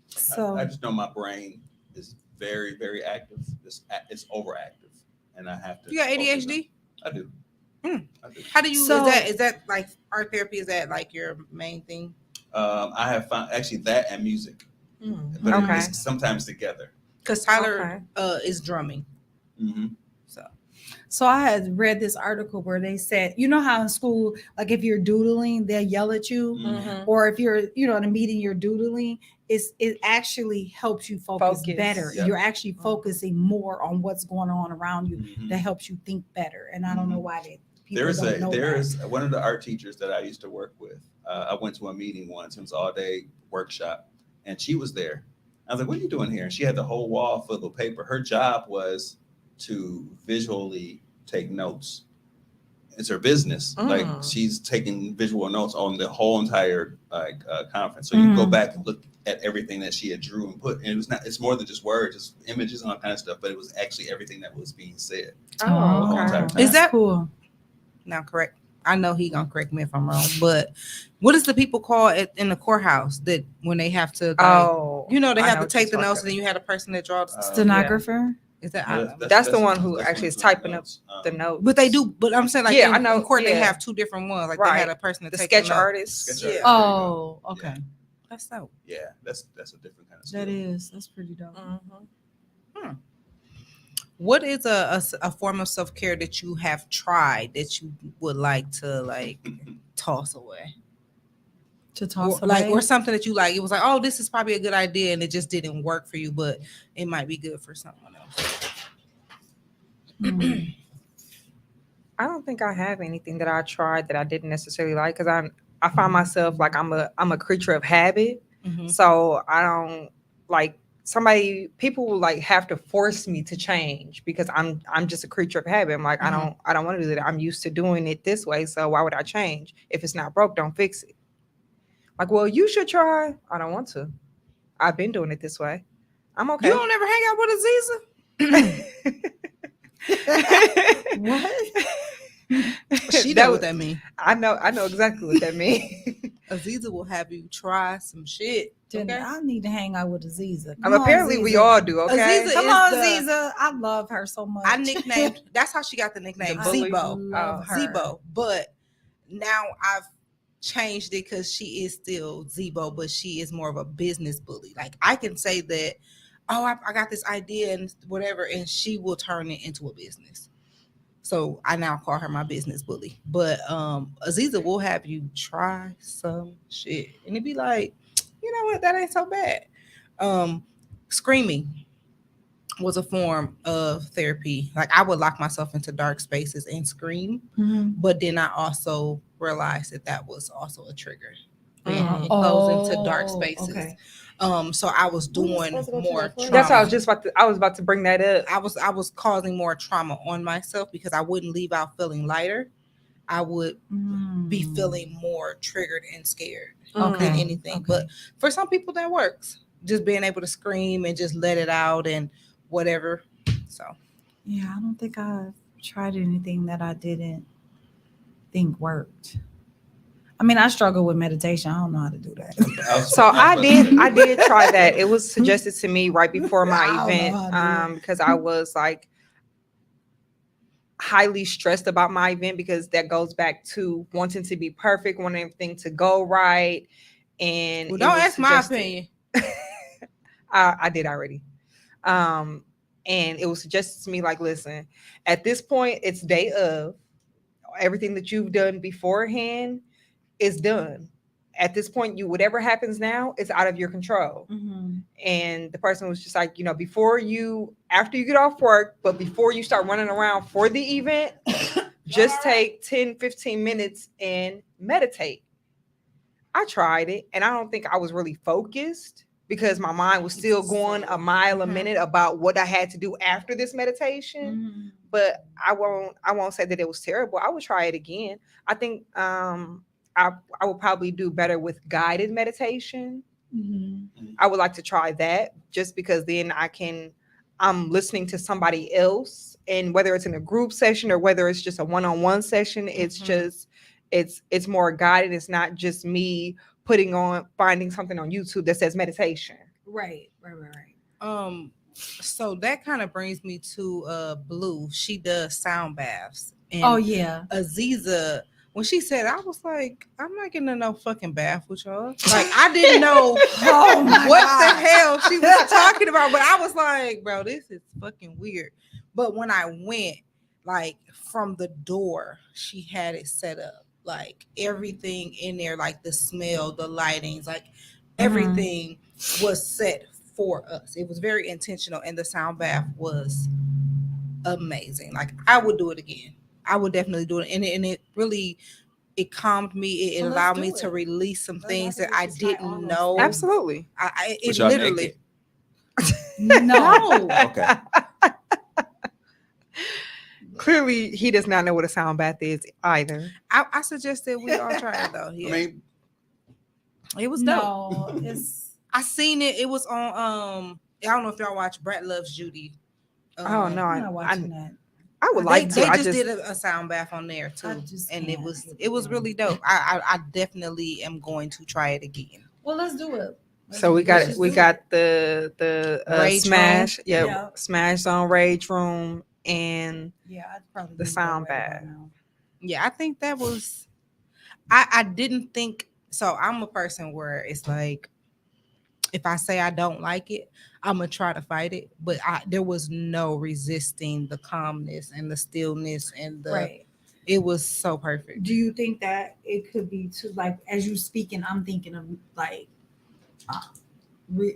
So I just know my brain is very, very active. It's overactive, and I have to. You got focus ADHD? on- I do. Hmm. I do. How do you So- is that like art therapy? Is that like your main thing? I have found actually that and music, but Okay. it's sometimes together. Because Tyler is drumming. Mm-hmm. So I had read this article where they said, you know how in school, like if you're doodling, they'll yell at you, Mm-hmm. or if you're, you know, in a meeting, you're doodling. It actually helps you focus better. Yep. You're actually focusing more on what's going on around you. Mm-hmm. That helps you think better. And I don't know why people There's don't know that. one of the art teachers that I used to work with. I went to a meeting once. It was all day workshop, and she was there. I was like, "What are you doing here?" And she had the whole wall full of paper. Her job was to visually take notes. It's her business. Like she's taking visual notes on the whole entire conference. So you go back and look at everything that she had drew and put. And it was not. It's more than just words, it's images and all kind of stuff. But it was actually everything that was being said. Oh, okay. okay. Is that cool? Now correct? I know he gonna correct me if I'm wrong, but what is the people call it in the courthouse that when they have to? Like, you know, they have to take the notes, and then you had a person that draws. Stenographer. Is that? That's the one who actually is typing up the note. But they do. But I'm saying, like, Yeah, in, I know, in court, they yeah. have two different ones. Like Right. they had a person that The take sketch the note. artist. Sketch Yeah. artist. Oh, okay. That's so. Yeah, that's a different kind of skill. That is. That's pretty dope. What is a form of self care that you have tried that you would like to like toss away? To toss Or, away? like, or something that you like. It was like, oh, this is probably a good idea, and it just didn't work for you, but it might be good for someone else. I don't think I have anything that I tried that I didn't necessarily like, because I find myself like I'm a creature of habit. So I don't like people will like have to force me to change because I'm just a creature of habit. I'm like, I don't want to do that. I'm used to doing it this way. So why would I change? If it's not broke, don't fix it. Like, well, you should try. I don't want to. I've been doing it this way. I'm okay. You don't ever hang out with Aziza? What? She know what that means. I know exactly what that means. Aziza will have you try some shit. Then Okay? I need to hang out with Aziza. Apparently we all do, okay? Aziza Come is on, the- Aziza. I love her so much. I nicknamed. That's how she got the nickname The bully. Zebo. love her. Zebo. But now I've changed it because she is still Zebo, but she is more of a business bully. Like I can say that, oh, I got this idea and whatever, and she will turn it into a business. So I now call her my business bully. But Aziza will have you try some shit. And it'd be like, you know what, that ain't so bad. Screaming was a form of therapy. Like I would lock myself into dark spaces and scream, but then I also realized that was also a trigger. Being enclosed into dark spaces. Okay. So I was doing more trauma. That's what I was about to bring that up. I was causing more trauma on myself because I wouldn't leave out feeling lighter. I would be feeling more triggered and scared than anything. Okay. But for some people that works. Just being able to scream and just let it out and whatever. So Yeah, I don't think I've tried anything that I didn't think worked. I mean, I struggle with meditation. I don't know how to do that. So I did try that. It was suggested to me right before my I don't know event how to do because I was like highly stressed about my event, because that goes back to wanting to be perfect, wanting everything to go right. And well, it don't was ask my suggested- opinion. I did already. And it was suggested to me, like, listen, at this point, it's day of. Everything that you've done beforehand is done. At this point, whatever happens now, it's out of your control. And the person was just like, after you get off work, but before you start running around for the event, just take 10, 15 minutes and meditate. I tried it, and I don't think I was really focused because my mind was still going a mile a Mhm. minute about what I had to do after this meditation. Mhm. But I won't say that it was terrible. I would try it again. I think I would probably do better with guided meditation. Mhm. I would like to try that just because then I'm listening to somebody else, and whether it's in a group session or whether it's just a one-on-one session, it's Mhm. just it's more guided. It's not just me finding something on YouTube that says meditation. Right. So that kind of brings me to Blue. She does sound baths. And Oh yeah. Aziza, when she said, I was like, I'm not getting in no fucking bath with y'all. Like, I didn't know Oh my what God. the hell she was talking about, but I was like, bro, this is fucking weird. But when I went, like, from the door, she had it set up, like everything in there, like the smell, the lightings, like everything was set for us. It was very intentional, and the sound bath was amazing. Like, I would do it again. I would definitely do it, and it really, it calmed me. It Well, let's allowed do me to it. release some I things think that we I should try all didn't those know. things. Absolutely. It Was y'all literally naked? No. Okay. Clearly, he does not know what a sound bath is either. I suggested we all try it though. Yeah, I mean, it was dope. No, it's I seen it. It was on. I don't know if y'all watch Brett Loves Judy. Oh no, I'm not watching that. I would They, like to. they I just just did a sound bath on there I too, just and it can't was get it was it. really dope. I definitely am going to try it again. Well, let's do it. So we got the Rage Smash, Room. yeah, Yeah. Smash on Rage Room and Yeah, I'd probably the need to sound go right about bath. now. Yeah, I think that was. I didn't think so. I'm a person where it's like, if I say I don't like it, I'm gonna try to fight it. But there was no resisting the calmness and the stillness and the. Right. It was so perfect. Do you think that it could be too, like, as you speaking, I'm thinking of like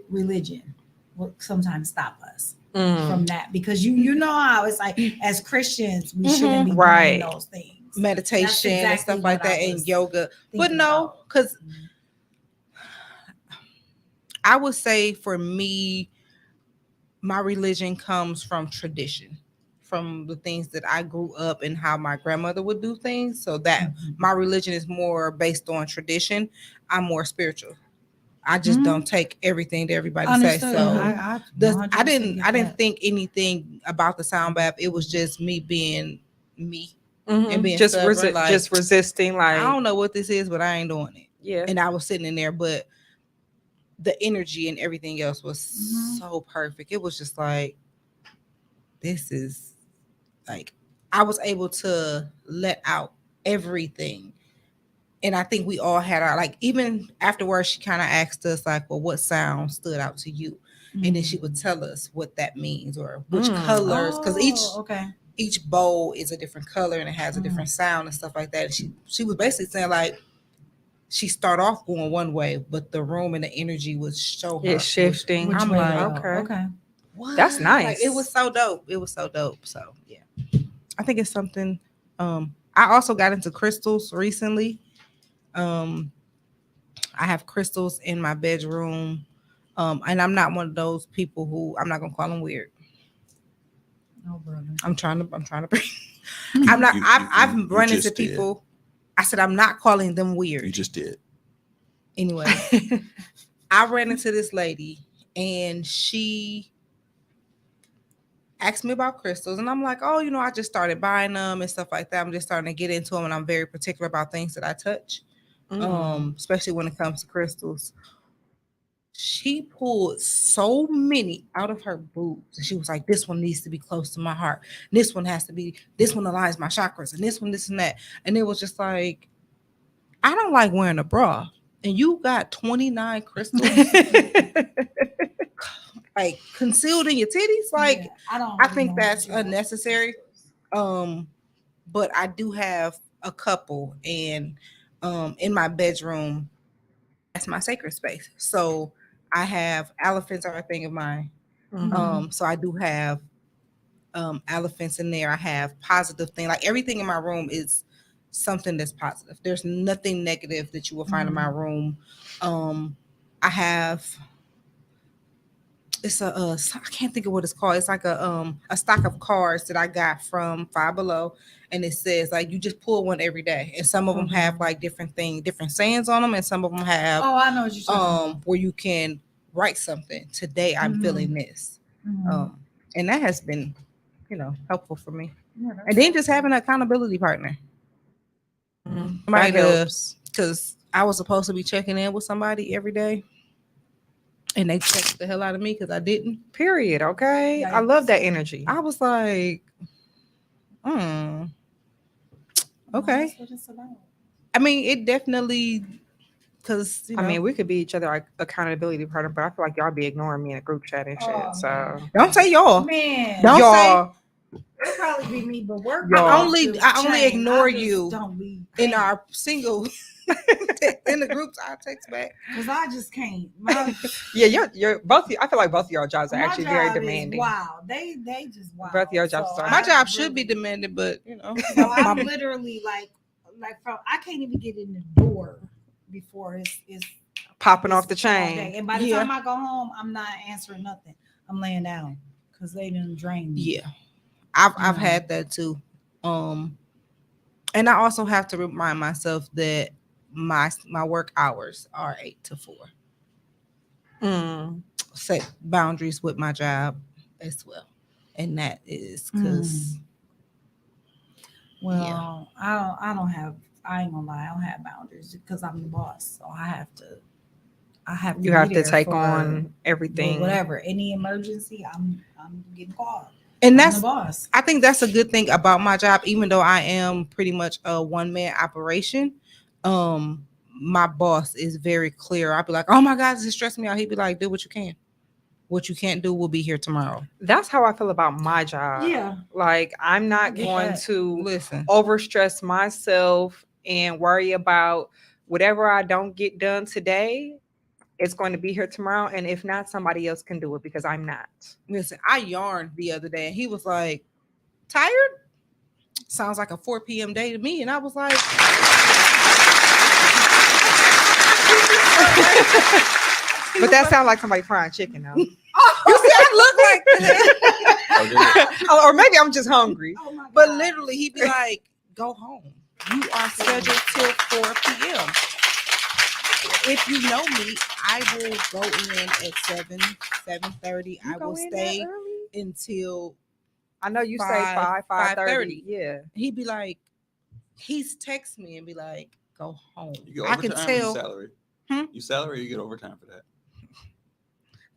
religion will sometimes stop us from that, because you know how it's like, as Christians we shouldn't be Right. doing those things. Meditation and exactly stuff like what I that, and was yoga. But thinking no, about. because I would say for me, my religion comes from tradition, from the things that I grew up and how my grandmother would do things. So that my religion is more based on tradition. I'm more spiritual. I just don't take everything that everybody says. Understood. So I I 100% didn't get I didn't that. think anything about the sound bath. It was just me being me and being just stubborn. Like, just resisting, like I don't know what this is, but I ain't doing it. yeah. And I was sitting in there, but the energy and everything else was so perfect. It was just like, this is like, I was able to let out everything. And I think we all had our, like, even afterwards, she kind of asked us, like, well, what sound stood out to you? And then she would tell us what that means or which colors, because each bowl is a different color and it has a different sound and stuff like that. And she was basically saying, like, she start off going one way, but the room and the energy would show her It's shifting. I'm way like, to go. Okay. what? That's nice. Like, it was so dope. It was so dope. So yeah, I think it's something. I also got into crystals recently. I have crystals in my bedroom, and I'm not one of those people who, I'm not gonna call them weird. No, brother. I'm trying to bring. I'm not. I've run into people. I said I'm not calling them weird. You just did. Anyway, I ran into this lady and she asked me about crystals, and I'm like, oh, I just started buying them and stuff like that. I'm just starting to get into them, and I'm very particular about things that I touch, especially when it comes to crystals. She pulled so many out of her boobs. And she was like, this one needs to be close to my heart. This one aligns my chakras, and this one, this and that. And it was just like, I don't like wearing a bra. And you got 29 crystals like concealed in your titties. Like, yeah, I think that's unnecessary. But I do have a couple, and in my bedroom, that's my sacred space. So I have elephants are a thing of mine. So I do have elephants in there. I have positive thing. Like, everything in my room is something that's positive. There's nothing negative that you will find in my room. I have it's I can't think of what it's called. It's like a stock of cards that I got from Five Below, and it says like you just pull one every day, and some of them have like different things, different sayings on them, and some of them have Oh, I know what you're saying. where you can write something. Today I'm feeling this, and that has been, helpful for me. Yeah, And then just having an accountability partner. Somebody That helps. because I was supposed to be checking in with somebody every day, and they checked the hell out of me because I didn't. Period. Okay. I love that energy. I was like, okay. That's what it's about. I mean, it definitely, because I mean, we could be each other like accountability partner, but I feel like y'all be ignoring me in a group chat and shit. Oh, So man. don't say y'all. Man, Don't y'all, it'll probably be me, but work. Y'all. I only ignore just you Don't be in our single in the groups. I text back. because I just can't. My, yeah, you're both. I feel like both of y'all jobs are my actually very job is demanding. Wow, they just wow. Both your jobs are- My I job should be really- demanded, but So I'm literally like from I can't even get in the door before it's Popping off the it's all day. chain. And by the Yeah. time I go home, I'm not answering nothing. I'm laying down because they didn't drain me. yeah, I've Yeah. had that too. And I also have to remind myself that my work hours are 8 to 4. Set boundaries with my job as well, and that is because Well, I don't have. I ain't gonna lie. I don't have boundaries because I'm the boss, so I have to. You be have to there take for on everything. whatever. Any emergency, I'm getting called. and I'm that's the boss. I think that's a good thing about my job, even though I am pretty much a one-man operation. My boss is very clear. I'd be like, oh my God, this is stressing me out. He'd be like, do what you can. What you can't do will be here tomorrow. That's how I feel about my job. Yeah. Like I'm I not get going that. to Listen, overstress myself and worry about whatever I don't get done today. It's going to be here tomorrow, and if not, somebody else can do it because I'm not. listen, I yarned the other day and he was like, tired? Sounds like a 4 p.m. day to me. And I was like, But that sounds like somebody frying chicken, though. you see, I look like that. Oh, did it? Or maybe I'm just hungry. Oh my But God. literally, he'd be like, go home. You are scheduled till 4 p.m. If you know me, I will go in at 7:30. I will stay until I know you say 5, 5:30. 5:30. Yeah. he'd be like, he's text me and be like, go home. You get I can overtime or you tell salary? Hmm? You salary or you get overtime for that?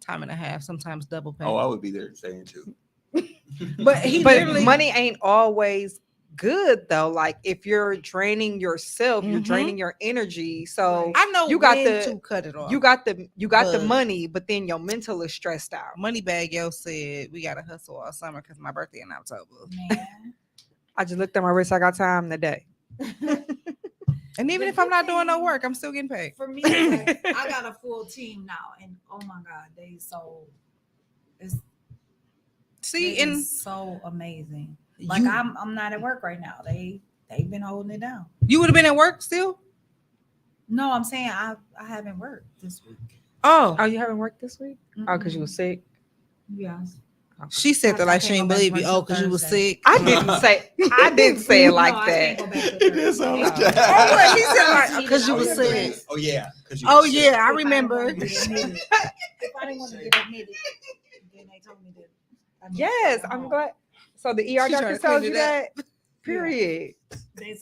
time and a half, sometimes double pay. Oh, I would be there staying too. But he But literally money ain't always good though. Like if you're draining yourself, you're Mhm. draining your energy. So I know you got when the- to cut it off. you got the But- money, but then your mental is stressed out. Moneybag Yo said we gotta hustle all summer because my birthday in October. Man. I just looked at my wrist. I got time today. And even The if I'm good not doing no thing- work, I'm still getting paid. For me, like, I got a full team now, and oh my God, they so See, they and is so amazing. Like you, I'm not at work right now. They've been holding it down. you would have been at work still. No, I'm saying I haven't worked this week. Oh, Oh, you haven't worked this week? Oh, because you was sick. Yes. she said that I like she can't ain't go back to believe you. work Oh, till because you was Thursday. sick. I didn't say. I didn't say it like No, I can't go that. back to It did Thursday. sound They- like that. Oh, what? He said They like because you cheated was on the sick. breast. Oh yeah, because you. Oh was sick. yeah, I If didn't remember. wanna get admitted. If I didn't want to get admitted, then they told me that. I need to Yes, go I'm home. glad. So the ER She trying doctor to tells clean you it up. that. Period.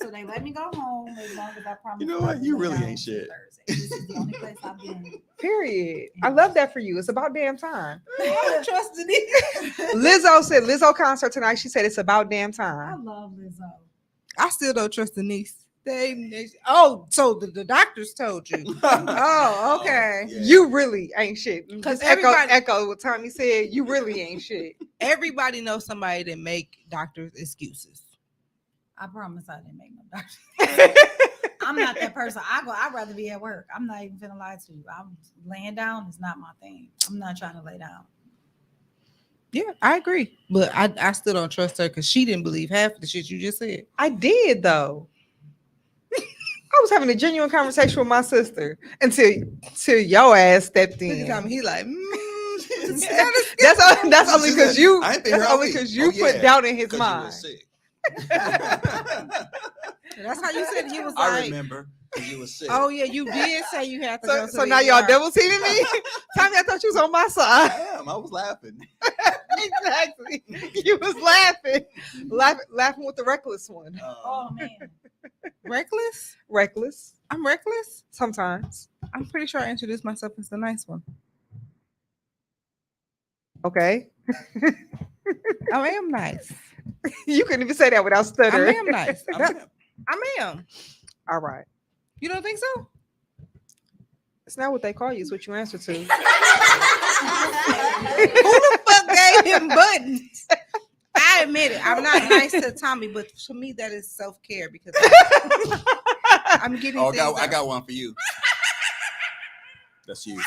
So they let me go home as long as I promised. You know I what? would You lay really down ain't till shit. Thursday. This is the only place I've been. Period. I love that for you. It's about damn time. I don't trust it. Lizzo said Lizzo concert tonight. She said it's about damn I time. love Lizzo. I still don't trust Denise. Oh, so the doctors told you. Oh, okay. Yeah. You really ain't shit. 'Cause Just echo everybody- what Tommy said. You really ain't shit. Everybody knows somebody that make doctors excuses. I promise I didn't make no doctor. I'm not that person. I'd rather be at work. I'm not even gonna lie to you. I'm laying down is not my thing. I'm not trying to lay down. Yeah, I agree. But I still don't trust her because she didn't believe half of the shit you just said. I did though. I was having a genuine conversation with my sister until your ass stepped Look at in. Tommy. He like, That's only because you. I ain't been That's here all only week. because you Oh, put yeah, doubt in his 'cause you was mind. sick. That's how you said he was I like. remember because you was sick. Oh yeah, you did say you had to go. So now y'all ER. double teaming me. Tommy, I thought you was on my side. I am. I was laughing. Exactly. You was laughing with the reckless one. Oh man. Reckless. Reckless I'm reckless. sometimes. I'm pretty sure I introduced myself as the nice one. Okay. I am nice. You couldn't even say that without I stuttering. am nice. I'm- I am. All right. You don't think so? It's not what they call you. It's what you answer to. Who the fuck gave him buttons? I admit it. I'm not nice to Tommy, but to me that is self-care because I'm getting. Oh, things I done. got one for you. That's you.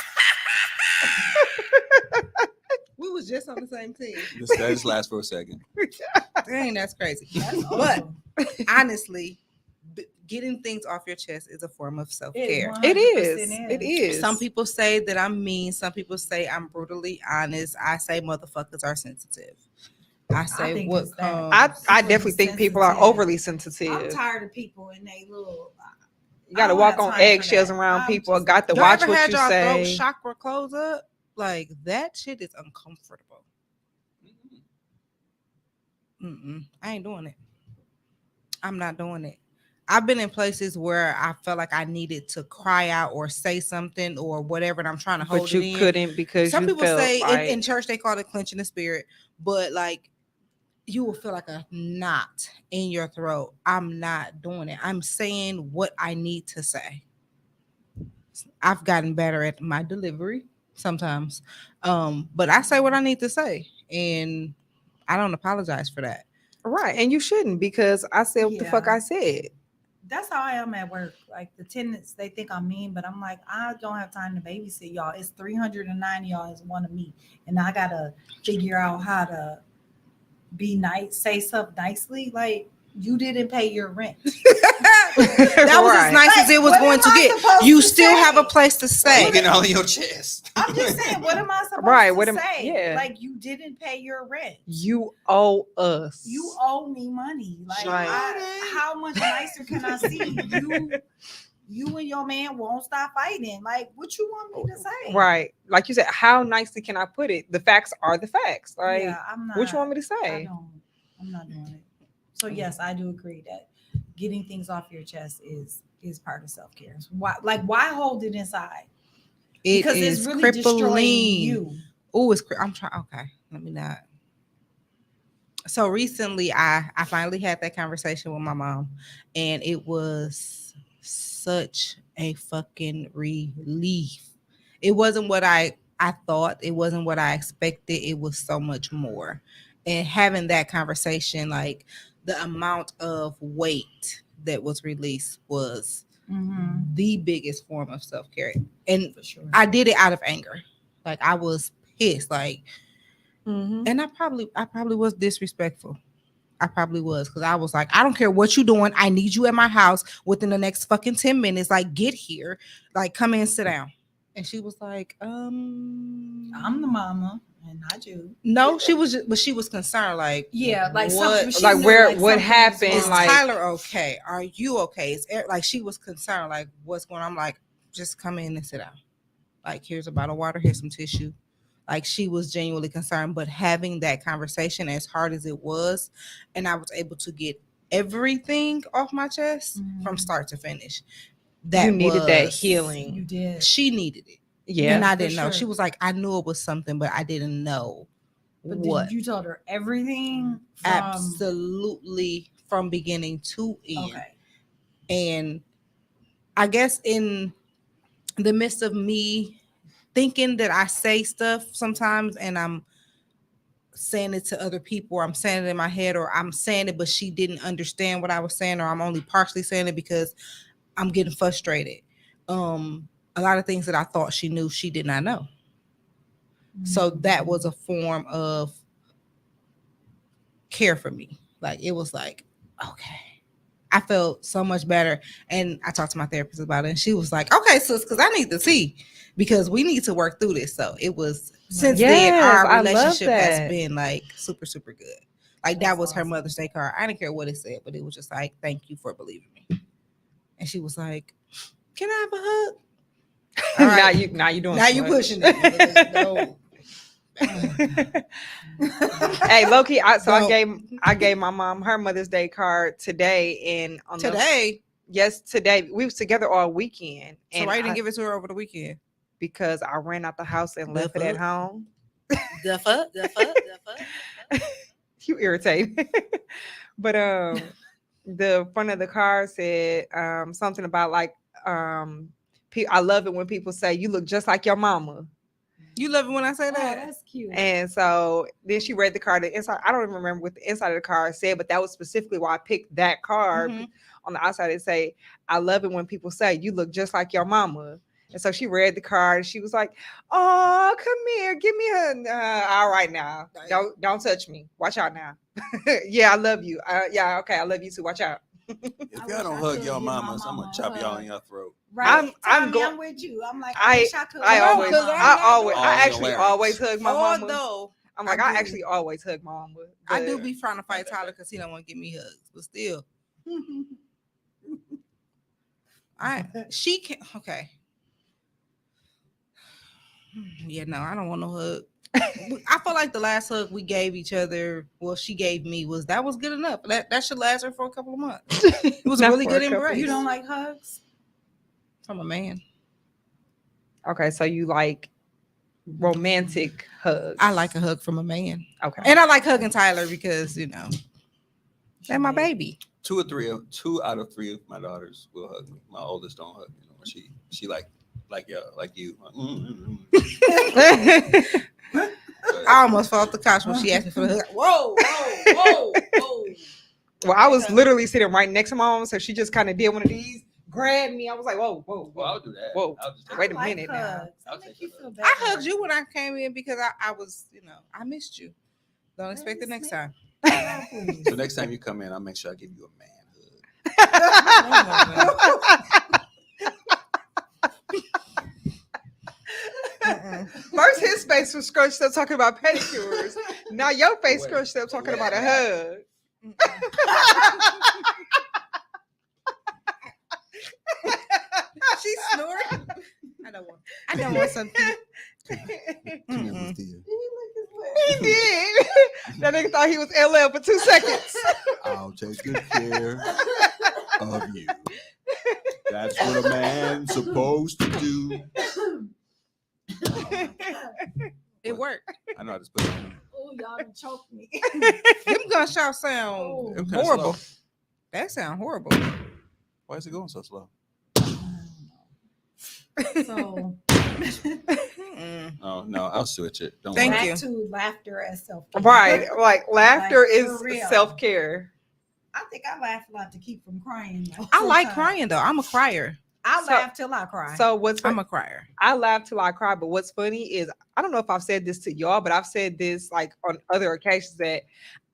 We was just on the same team. That just lasts for a second. Dang, that's crazy. That's But awesome. honestly, getting things off your chest is a form of self-care. It 100% is. It is. Some people say that I'm mean. Some people say I'm brutally honest. I say motherfuckers are sensitive. I say think what it's that. comes. I definitely think people are Sensitive. overly I'm sensitive. tired of people and they little. You got to I don't walk have on time for eggshells that. around I'm people. just- Got to Y'all watch ever what had you y'all throat say. chakra close up? Like that shit is uncomfortable. I ain't doing it. I'm not doing it. I've been in places where I felt like I needed to cry out or say something or whatever, and I'm trying to hold But it you in. couldn't because Some you people felt say like in church they call it clenching the spirit, but like you will feel like a knot in your throat. I'm not doing it. I'm saying what I need to say. I've gotten better at my delivery sometimes, but I say what I need to say, and I don't apologize for that. right, and you shouldn't because I said what the fuck Yeah. I said. That's how I am at work. Like the tenants, they think I'm mean, but I'm like, I don't have time to babysit y'all. It's 390 y'all is one of me, and I gotta figure out how to be nice, say stuff nicely. Like you didn't pay your rent. That was as Right. nice as it was What going am to I get. supposed You to still say? have a place to stay. You getting all in your chest. I'm just saying, what am I supposed Right, to what am- say? yeah. Like you didn't pay your rent. You owe us. You owe me money. Like Right. how much nicer can I see you and your man won't stop fighting? Like what you want me to say? Right, like you said. How nicely can I put it? The facts are the facts. Like, Yeah, I'm not. what you want me to I say? don't. I'm not doing it. So yes, I do agree that getting things off your chest is part of self care. Why hold it inside? It Because is it's really destroying crippling. you. Oh, I'm trying. Okay, let me not. So recently, I finally had that conversation with my mom, and it was such a fucking relief. It wasn't what I thought. It wasn't what I expected. It was so much more. And having that conversation, like the amount of weight that was released was Mm-hmm. the biggest form of self care. And For sure. I did it out of anger. Like I was pissed. Like, Mhm. and I probably was disrespectful. I probably was because I was like, I don't care what you're doing. I need you at my house within the next fucking 10 minutes. Like, get here. Like, come in, sit down. And she was like, I'm the mama and not you. no, she was just, but she was concerned. Like, Yeah, like what? something. She Like, knew, where- like, what something was happened, Is wrong. like- Tyler okay? Are you okay? Like she was concerned, like what's going on? I'm like, just come in and sit down. Like, here's a bottle of water, here's some tissue. Like she was genuinely concerned, but having that conversation, as hard as it was, and I was able to get everything off my chest from start to finish. That You needed that was- healing. You did. She needed it, Yeah. and I for didn't know. sure. She was like, I knew it was something, but I didn't know But what. you told her everything from Absolutely, from beginning to end. Okay. And I guess in the midst of me thinking that I say stuff sometimes and I'm saying it to other people, or I'm saying it in my head, or I'm saying it, but she didn't understand what I was saying, or I'm only partially saying it because I'm getting frustrated. A lot of things that I thought she knew, she did not know. So that was a form of care for me. Like it was like, okay, I felt so much better. And I talked to my therapist about it, and she was like, okay, sis, because I need to see, because we need to work through this. So it was, since then, Yes, our I love relationship has that. been like super, super good. Like that was her Mother's Day card. I didn't care what it said, but it was just like, thank you for believing me. And she was like, can I have a hug? All right. now you doing Now too you much. pushing it. No. Hey, Loki, I Don't. gave my mom her Mother's Day card today, and on Today. yes, today we was together all weekend, So and why you didn't give it to her over the weekend? because I ran out the house and The left it at fuck? home. The fuck. You irritate. But the front of the card said something about like I love it when people say you look just like your mama. You love it when I say Oh, that? that's cute. And so then she read the card. The inside, I don't even remember what the inside of the card said, but that was specifically why I picked that card. Mhm. On the outside, it say, "I love it when people say you look just like your mama." And so she read the card. And she was like, "Oh, come here, give me a all right now. Don't touch me. Watch out now. Yeah, I love you. Yeah, okay, I love you too. Watch out." If I y'all wish don't I hug could your give my mamas, I'm gonna mama a chop y'all hug. in your throat. Right, I'm I'm with you. I'm like, I wish I could. I hug always, my mama. All I actually hilarious. always hug my mama. Although I'm like, I I do. actually always hug my mama. I but- do be trying to fight Tyler because he don't want to give me hugs, but still, she can. Okay. Yeah, no, I don't want no hug. I feel like the last hug we gave each other, well, she gave me, was good enough. That should last her for a couple of months. It was a Not really for a good couple. embrace. You don't like hugs? From a man. Okay, so you like romantic hugs. I like a hug from a man. Okay. And I like hugging Tyler because, they're my baby. 2 out of 3 of my daughters will hug me. My oldest don't hug me. She like you. I almost fell off the couch when she asked me for the hug. Whoa. Well, I was literally sitting right next to my mom, so she just kind of did one of these, grabbed me. I was like, whoa. Well, I'll do that. Whoa. I'll just take Wait it. a minute now. Hugs. I'll They take make you a feel hug. better. I hugged you when I came in because I was, I missed you. Don't expect it next time. So next time you come in, I'll make sure I give you a man hug. First, his face was scrunched up talking about pedicures. Now your face Wait, scrunched up talking wait. about a hug. She snored. I don't want something. Come here, Boothia. He did. That nigga thought he was LL for 2 seconds. I'll take good care of you. That's what a man's supposed to do. It worked. I know how to put it on. Oh, y'all done choked me. Them gunshots sound Them kinda horrible. slow. That sound horrible. Why is it going so slow? So Oh no, I'll switch it. Don't Thank worry. you. back to laughter as self-care. Right. Like laughter Like, is for real. self-care. I think I laugh a lot to keep from crying. though, I like sometimes. crying though. I'm a crier. I So- laugh till I cry. So what's I'm a crier. I laugh till I cry, but what's funny is I don't know if I've said this to y'all, but I've said this like on other occasions that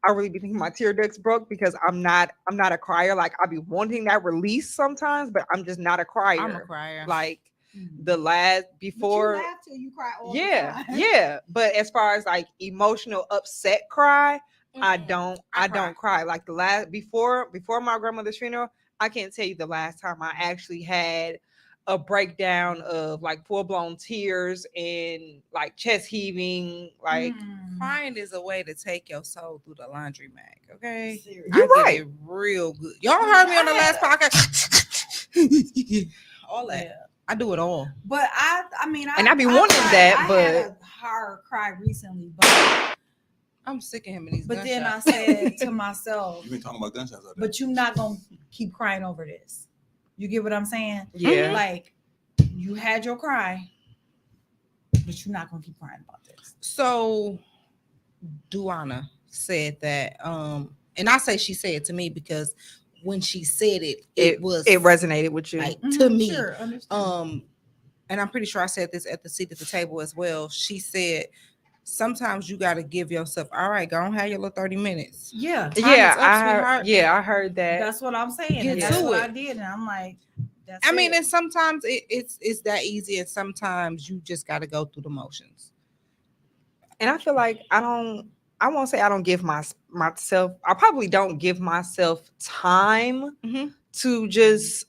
I really be thinking my tear ducts broke because I'm not a crier. Like I be wanting that release sometimes, but I'm just not a crier. I'm a crier. Like Mm. the last But before you laugh till you cry all yeah, the time. yeah. But as far as like emotional upset cry, I Mm-mm. don't I don't cry. Like the last before my grandmother's funeral, I can't tell you the last time I actually had a breakdown of like full-blown tears and like chest heaving. Like Mm. Crying is a way to take your soul through the laundry mag. Okay, Seriously. You're I right. get it real good. Y'all heard me on the last podcast. All that. Yeah. I do it all. But I mean, And I be wanting that, I had but- a hard cry recently, but I'm sick of him and these. then I gunshots. said to myself, You've been talking about gunshots all day. but you're not gonna keep crying over this. You get what I'm saying? yeah. Like you had your cry, but you're not gonna keep crying about this. So Duana said that, and I say she said it to me because when she said it, it was it resonated with you. like to me. Sure, understand. And I'm pretty sure I said this at the seat at the table as well. She said sometimes you got to give yourself, all right, go on, have your little 30 minutes. Yeah, Time Yeah, is up, sweetheart. I heard that. that's what I'm saying. Get And that's to what it. I did. And I'm like, that's I mean, it. and sometimes it's that easy, and sometimes you just got to go through the motions. And I feel like I won't say I don't give myself, I probably don't give myself time Mm-hmm. to just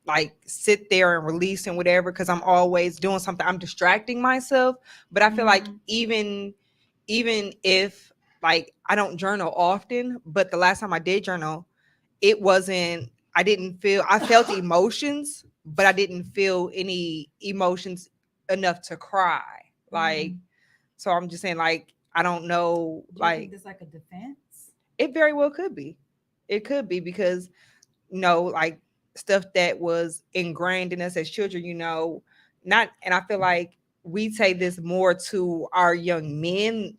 like sit there and release and whatever, because I'm always doing something. I'm distracting myself. But I feel like Mhm. even if like I don't journal often, but the last time I did journal, it wasn't, I felt emotions, but I didn't feel any emotions enough to cry. Like, so I'm just saying, like, I don't know, Do you think like, that's like a defense? it very well could be. It could be because, like stuff that was ingrained in us as children, not, and I feel like we say this more to our young men,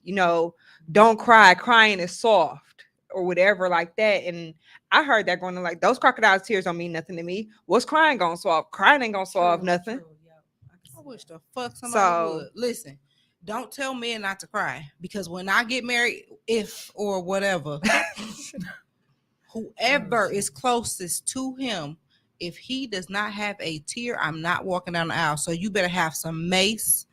don't cry, crying is soft or whatever like that. And I heard that going to like, those crocodile's tears don't mean nothing to me. What's crying gonna solve? Crying ain't gonna solve True, nothing. true, yeah, I can see I wish that. the fuck somebody So- would. Listen, don't tell men not to cry, because when I get married, if or whatever, whoever is closest to him, if he does not have a tear, I'm not walking down the aisle. So you better have some mace,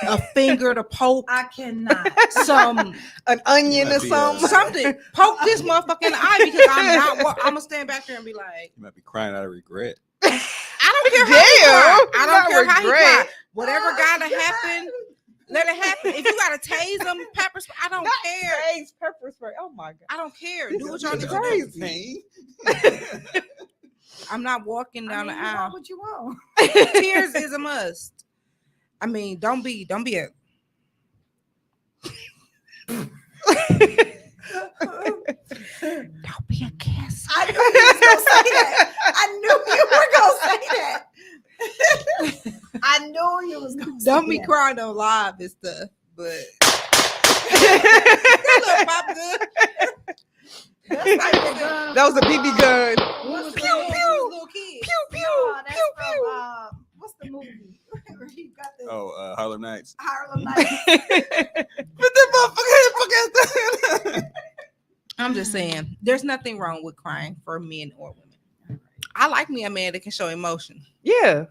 a finger to poke, I cannot. some An onion Might or be, something. something. Poke this motherfucker in the eye, because I'm not. I'm gonna stand back there and be like, You might be crying out of regret. I don't care how he cry. I don't not care how he regret. cry. Whatever gotta happen, let it happen. If you gotta tase them, pepper spray, I don't Not care. taste, pepper spray. Oh my god. I don't care. This Do what is y'all need to do. crazy. Pain. I'm not walking down I mean, the you want aisle. what you want. Tears is a must. I mean, don't be a Don't be a kiss. I knew you was gonna say that. I knew you were gonna say that. I knew you was gonna say don't be that. crying on live and stuff. But that little pop good. That's like the gun. That was a BB gun. What's the Pew movie? pew. Little kid. Pew pew No, that's pew from, pew. what's the movie? Where he got the Oh, Harlem Nights. Harlem Nights. But the motherfucker. I'm just saying, there's nothing wrong with crying for men or women. I like me a man that can show emotion. Yeah,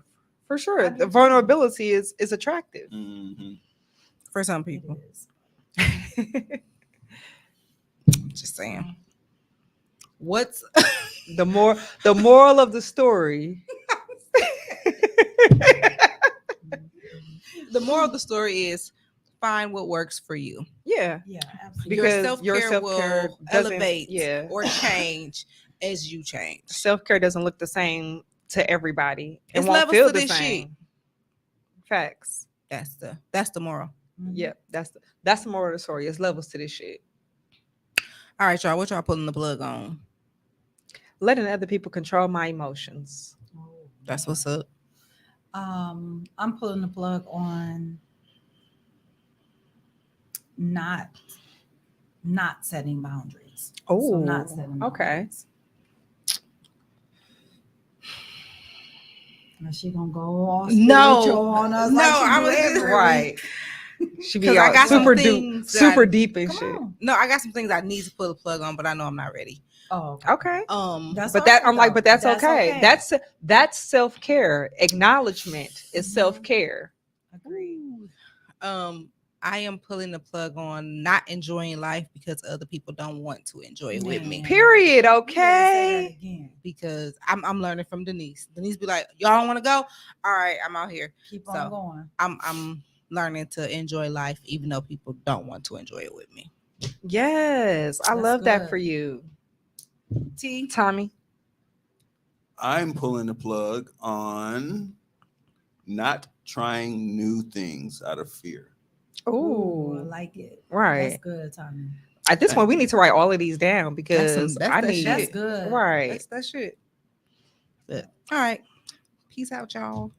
for sure. I do The too. vulnerability is attractive. Mhm. For some It people. is. Just saying. What's The moral of the story. the moral of the story is find what works for you. Yeah, Yeah, absolutely. because your your self-care self-care will doesn't- elevate yeah. or change as you change. self-care doesn't look the same to everybody. It It's won't levels feel to the this same. Facts. That's the moral. Mhm. Yep, that's the moral of the story. It's levels to this shit. All right, y'all. What y'all pulling the plug on? Letting other people control my emotions. Oh, That's what's up. I'm pulling the plug on not setting boundaries. So not setting okay. boundaries. Now she gonna go all No. spiritual on us. No, like she I do was just- every Right. week. She be 'Cause I all got some super things that super I- deep and Come shit. on. No, I got some things I need to pull the plug on, but I know I'm not ready. Oh, Okay. That's But that all I'm right, like, but that's though. okay. That's self-care. Acknowledgement is Mhm. self-care. Agreed. I am pulling the plug on not enjoying life because other people don't want to enjoy it with me. Man. Period. You better say Okay. that again. Because I'm learning from Denise. Denise be like, y'all don't want to go? All right, I'm out here. Keep So, on going. I'm learning to enjoy life even though people don't want to enjoy it with me. Yes. I That's love that good. for you. T. Tommy. I'm pulling the plug on not trying new things out of fear. Ooh, I Oh, like it. right. That's good, Tommy. At this point, we need to write all of these down because that's I that need shit. That's good. right. That's that shit. But all right. Peace out, y'all.